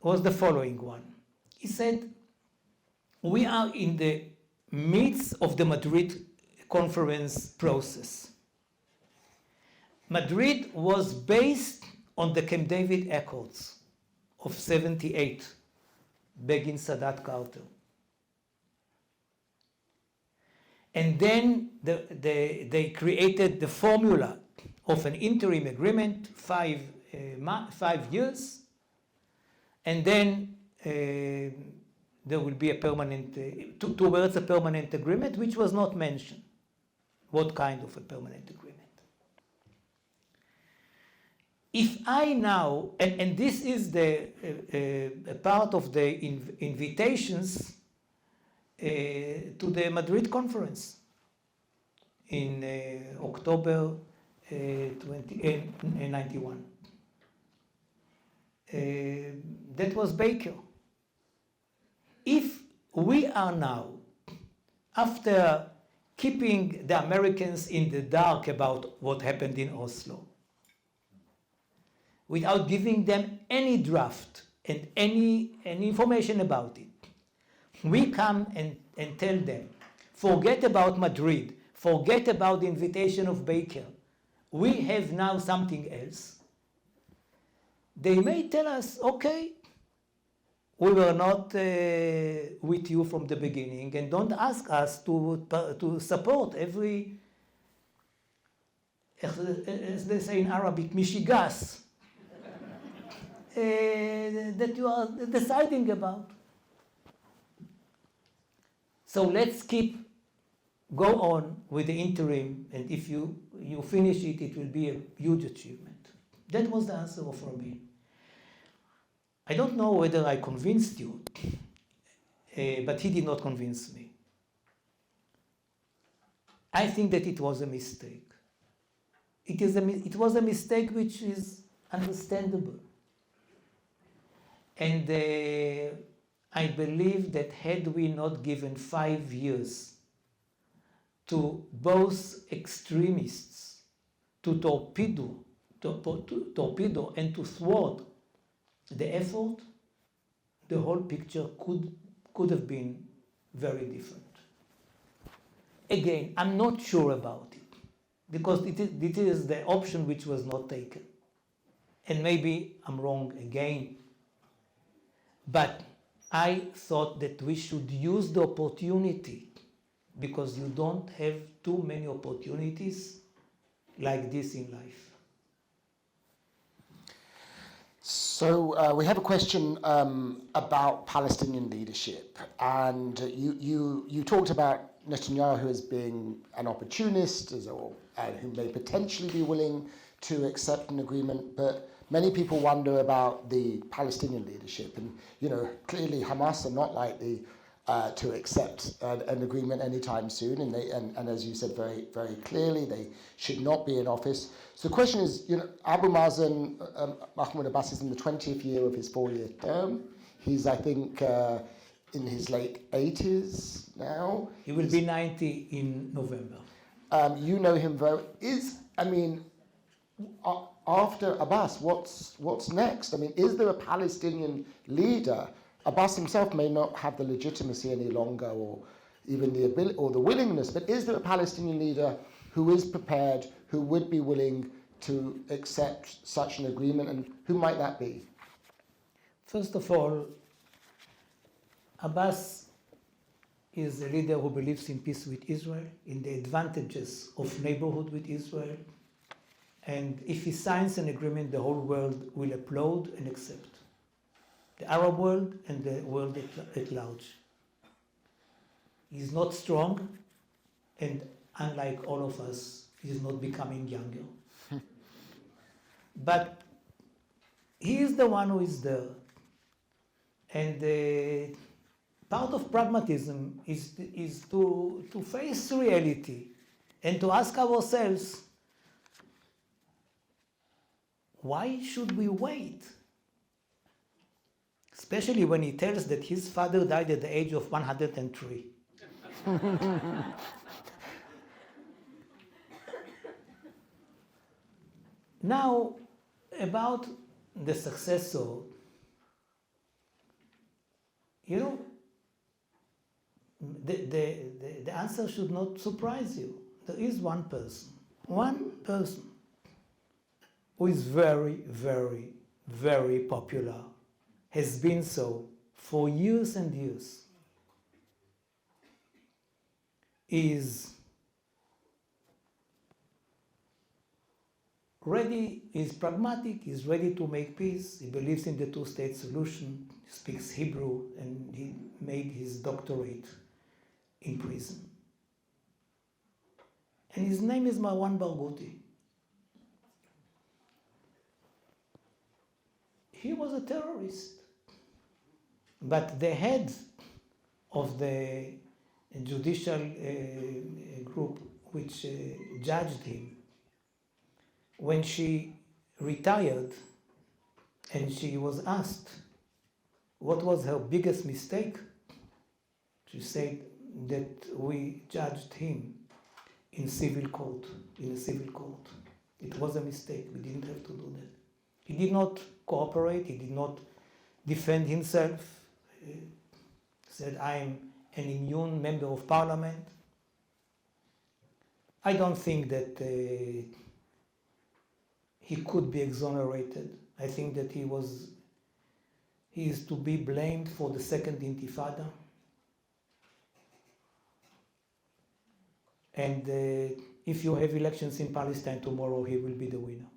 was the following one. He said, we are in the midst of the Madrid conference process. Madrid was based on the Camp David Accords of '78, Begin, Sadat, Carter. And then they created the formula of an interim agreement, 5 years, and then there will be a permanent, towards a permanent agreement, which was not mentioned. What kind of a permanent agreement? If I now, and this is a part of the invitations to the Madrid conference in October 1991. That was Baker. If we are now, after keeping the Americans in the dark about what happened in Oslo, without giving them any draft and any information about it. We come and tell them, forget about Madrid, forget about the invitation of Baker. We have now something else. They may tell us, okay, we were not with you from the beginning, and don't ask us to support every, as they say in Arabic, mishigas, that you are deciding about. So let's go on with the interim, and if you finish it, it will be a huge achievement. That was the answer of Rabin. I don't know whether I convinced you, but he did not convince me. I think that it was a mistake. It was a mistake which is understandable. And I believe that had we not given 5 years to both extremists to torpedo and to thwart the effort, the whole picture could have been very different. Again, I'm not sure about it, because it is the option which was not taken. And maybe I'm wrong again. But I thought that we should use the opportunity, because you don't have too many opportunities like this in life. So we have a question about Palestinian leadership, and you talked about Netanyahu as being an opportunist, who may potentially be willing to accept an agreement, but many people wonder about the Palestinian leadership, and clearly Hamas are not likely to accept an agreement anytime soon, and as you said very, very clearly, they should not be in office. So the question is, Abu Mazen, Mahmoud Abbas is in the 20th year of his 4-year term. He's, I think, in his late 80s now. He will be 90 in November. You know him very. After Abbas, what's next? Is there a Palestinian leader? Abbas himself may not have the legitimacy any longer, or even the ability or the willingness, but is there a Palestinian leader who is prepared, who would be willing to accept such an agreement, and who might that be? First of all, Abbas is a leader who believes in peace with Israel, in the advantages of neighborhood with Israel, and if he signs an agreement, the whole world will applaud and accept. The Arab world and the world at large. He's not strong, and unlike all of us, he's not becoming younger. But he is the one who is there. And part of pragmatism is to face reality and to ask ourselves, why should we wait? Especially when he tells that his father died at the age of 103. Now, about the successor, the answer should not surprise you. There is one person who is very, very, very popular, has been so for years and years, is ready, is pragmatic, is ready to make peace. He believes in the two-state solution, he speaks Hebrew, and he made his doctorate in prison. And his name is Marwan Barghouti. He was a terrorist. But the head of the judicial group which judged him, when she retired and she was asked what was her biggest mistake, she said that we judged him in civil court, in a civil court. It was a mistake. We didn't have to do that. He did not cooperate. He did not defend himself. He said, I am an immune member of parliament. I don't think that he could be exonerated. I think that he is to be blamed for the second intifada. And if you have elections in Palestine tomorrow, he will be the winner.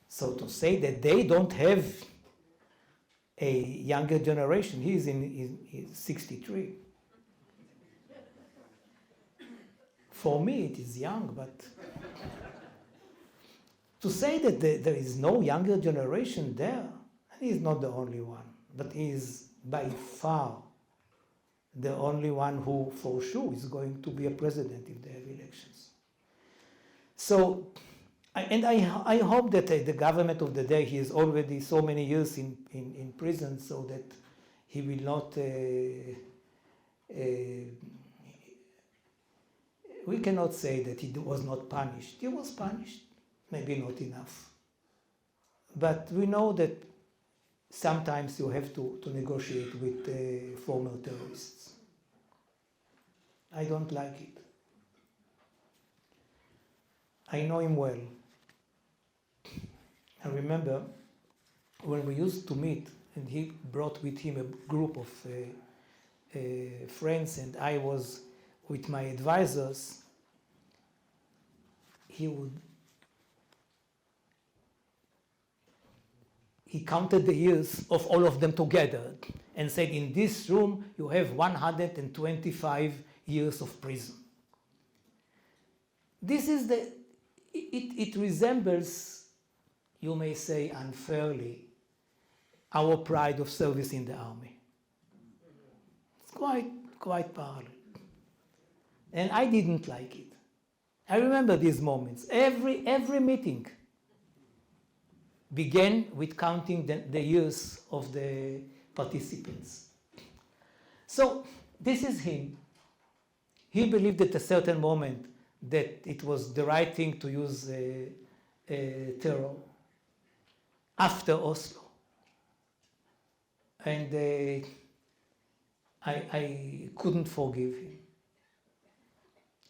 So to say that they don't have a younger generation, he's in 63. For me, it is young, but to say that there is no younger generation there, he's not the only one, but he is by far the only one who, for sure, is going to be a president if they have elections. So, I hope that the government of the day, he is already so many years in prison, so that he will not, we cannot say that he was not punished. He was punished, maybe not enough. But we know that sometimes you have to negotiate with former terrorists. I don't like it. I know him well. I remember when we used to meet, and he brought with him a group of friends, and I was with my advisors, he counted the years of all of them together and said, in this room you have 125 years of prison. This is it resembles, you may say unfairly, our pride of service in the army. It's quite parallel. And I didn't like it. I remember these moments. Every meeting began with counting the years of the participants. So this is him. He believed at a certain moment that it was the right thing to use terror after Oslo. And I couldn't forgive him.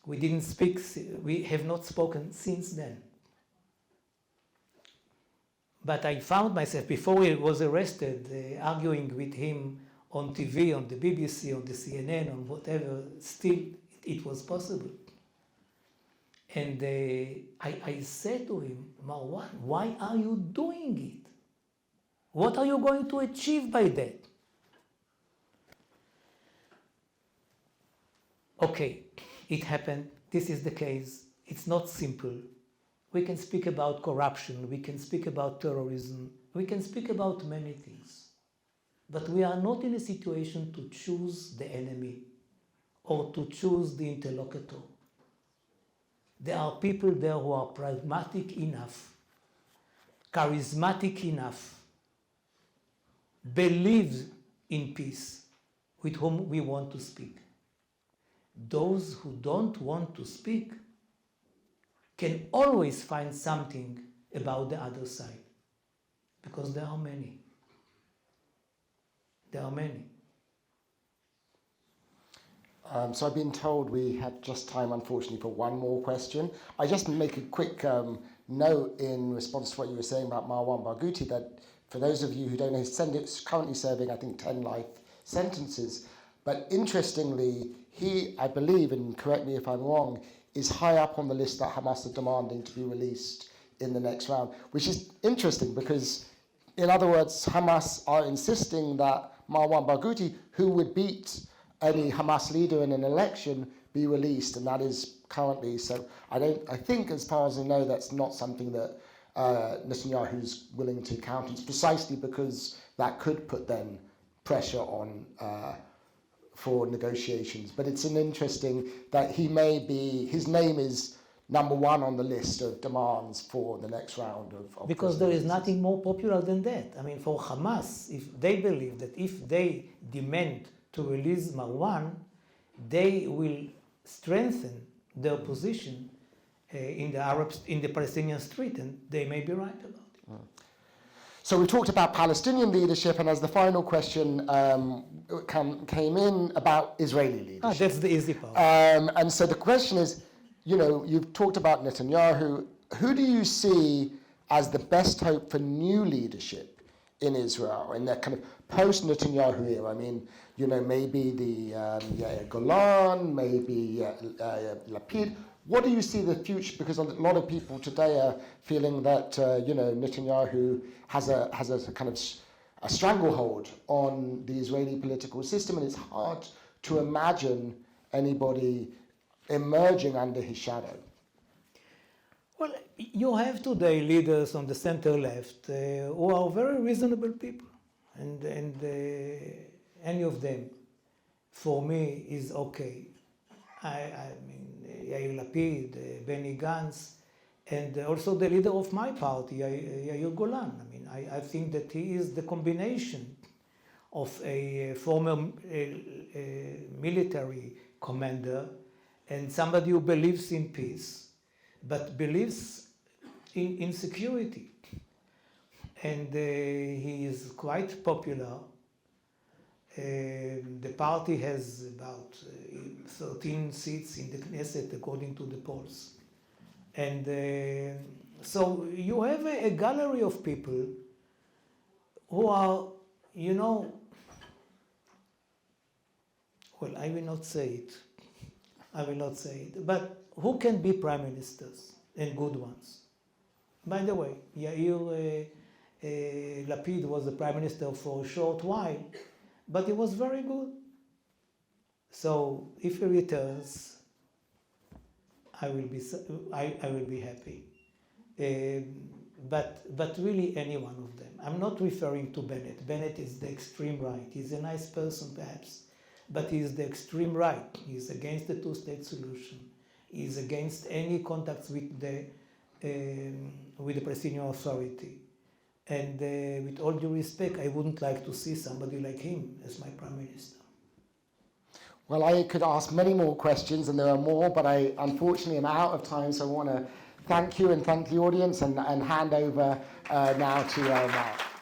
We didn't speak, we have not spoken since then. But I found myself, before he was arrested, arguing with him on TV, on the BBC, on the CNN, on whatever, still it was possible. And I said to him, Marwan, why are you doing it? What are you going to achieve by that? Okay, it happened. This is the case. It's not simple. We can speak about corruption. We can speak about terrorism. We can speak about many things. But we are not in a situation to choose the enemy or to choose the interlocutor. There are people there who are pragmatic enough, charismatic enough, believe in peace, with whom we want to speak. Those who don't want to speak can always find something about the other side, because there are many. There are many. So I've been told we have just time, unfortunately, for one more question. I just make a quick note in response to what you were saying about Marwan Barghouti, that for those of you who don't know, he's currently serving, I think, 10 life sentences. But interestingly, he, I believe, and correct me if I'm wrong, is high up on the list that Hamas are demanding to be released in the next round, which is interesting because, in other words, Hamas are insisting that Marwan Barghouti, who would beat any Hamas leader in an election, be released, and that is currently. So I think, as far as I know, that's not something that Netanyahu is willing to countenance, precisely because that could put then pressure on for negotiations. But it's an interesting that he may be, his name is number one on the list of demands for the next round of because there is nothing more popular than that. I mean, for Hamas, if they believe that if they demand to release Marwan, they will strengthen their position in the Palestinian street, and they may be right about it. So we talked about Palestinian leadership, and as the final question came in about Israeli leadership. That's the easy part. And so the question is, you've talked about Netanyahu. Who do you see as the best hope for new leadership in Israel in that kind of post-Netanyahu era? I mean, maybe the Yair Golan, maybe Lapid. What do you see the future? Because a lot of people today are feeling that Netanyahu has a kind of a stranglehold on the Israeli political system, and it's hard to imagine anybody emerging under his shadow. Well, you have today leaders on the center left who are very reasonable people, and any of them, for me, is okay. I mean, Yair Lapid, Benny Gantz, and also the leader of my party, Yair Golan. I mean, I think that he is the combination of a former military commander and somebody who believes in peace, but believes in security. And he is quite popular. The party has about 13 seats in the Knesset, according to the polls. And so you have a gallery of people who are, well, I will not say it, but who can be prime ministers, and good ones. By the way, Yair Lapid was the prime minister for a short while, but he was very good. So if he returns, I will be happy. But really any one of them. I'm not referring to Bennett. Bennett is the extreme right. He's a nice person perhaps, but he's the extreme right. He's against the two-state solution. He's against any contacts with the Palestinian Authority. And with all due respect, I wouldn't like to see somebody like him as my prime minister. Well, I could ask many more questions, and there are more, but I unfortunately am out of time, so I want to thank you and thank the audience and hand over now to Mark.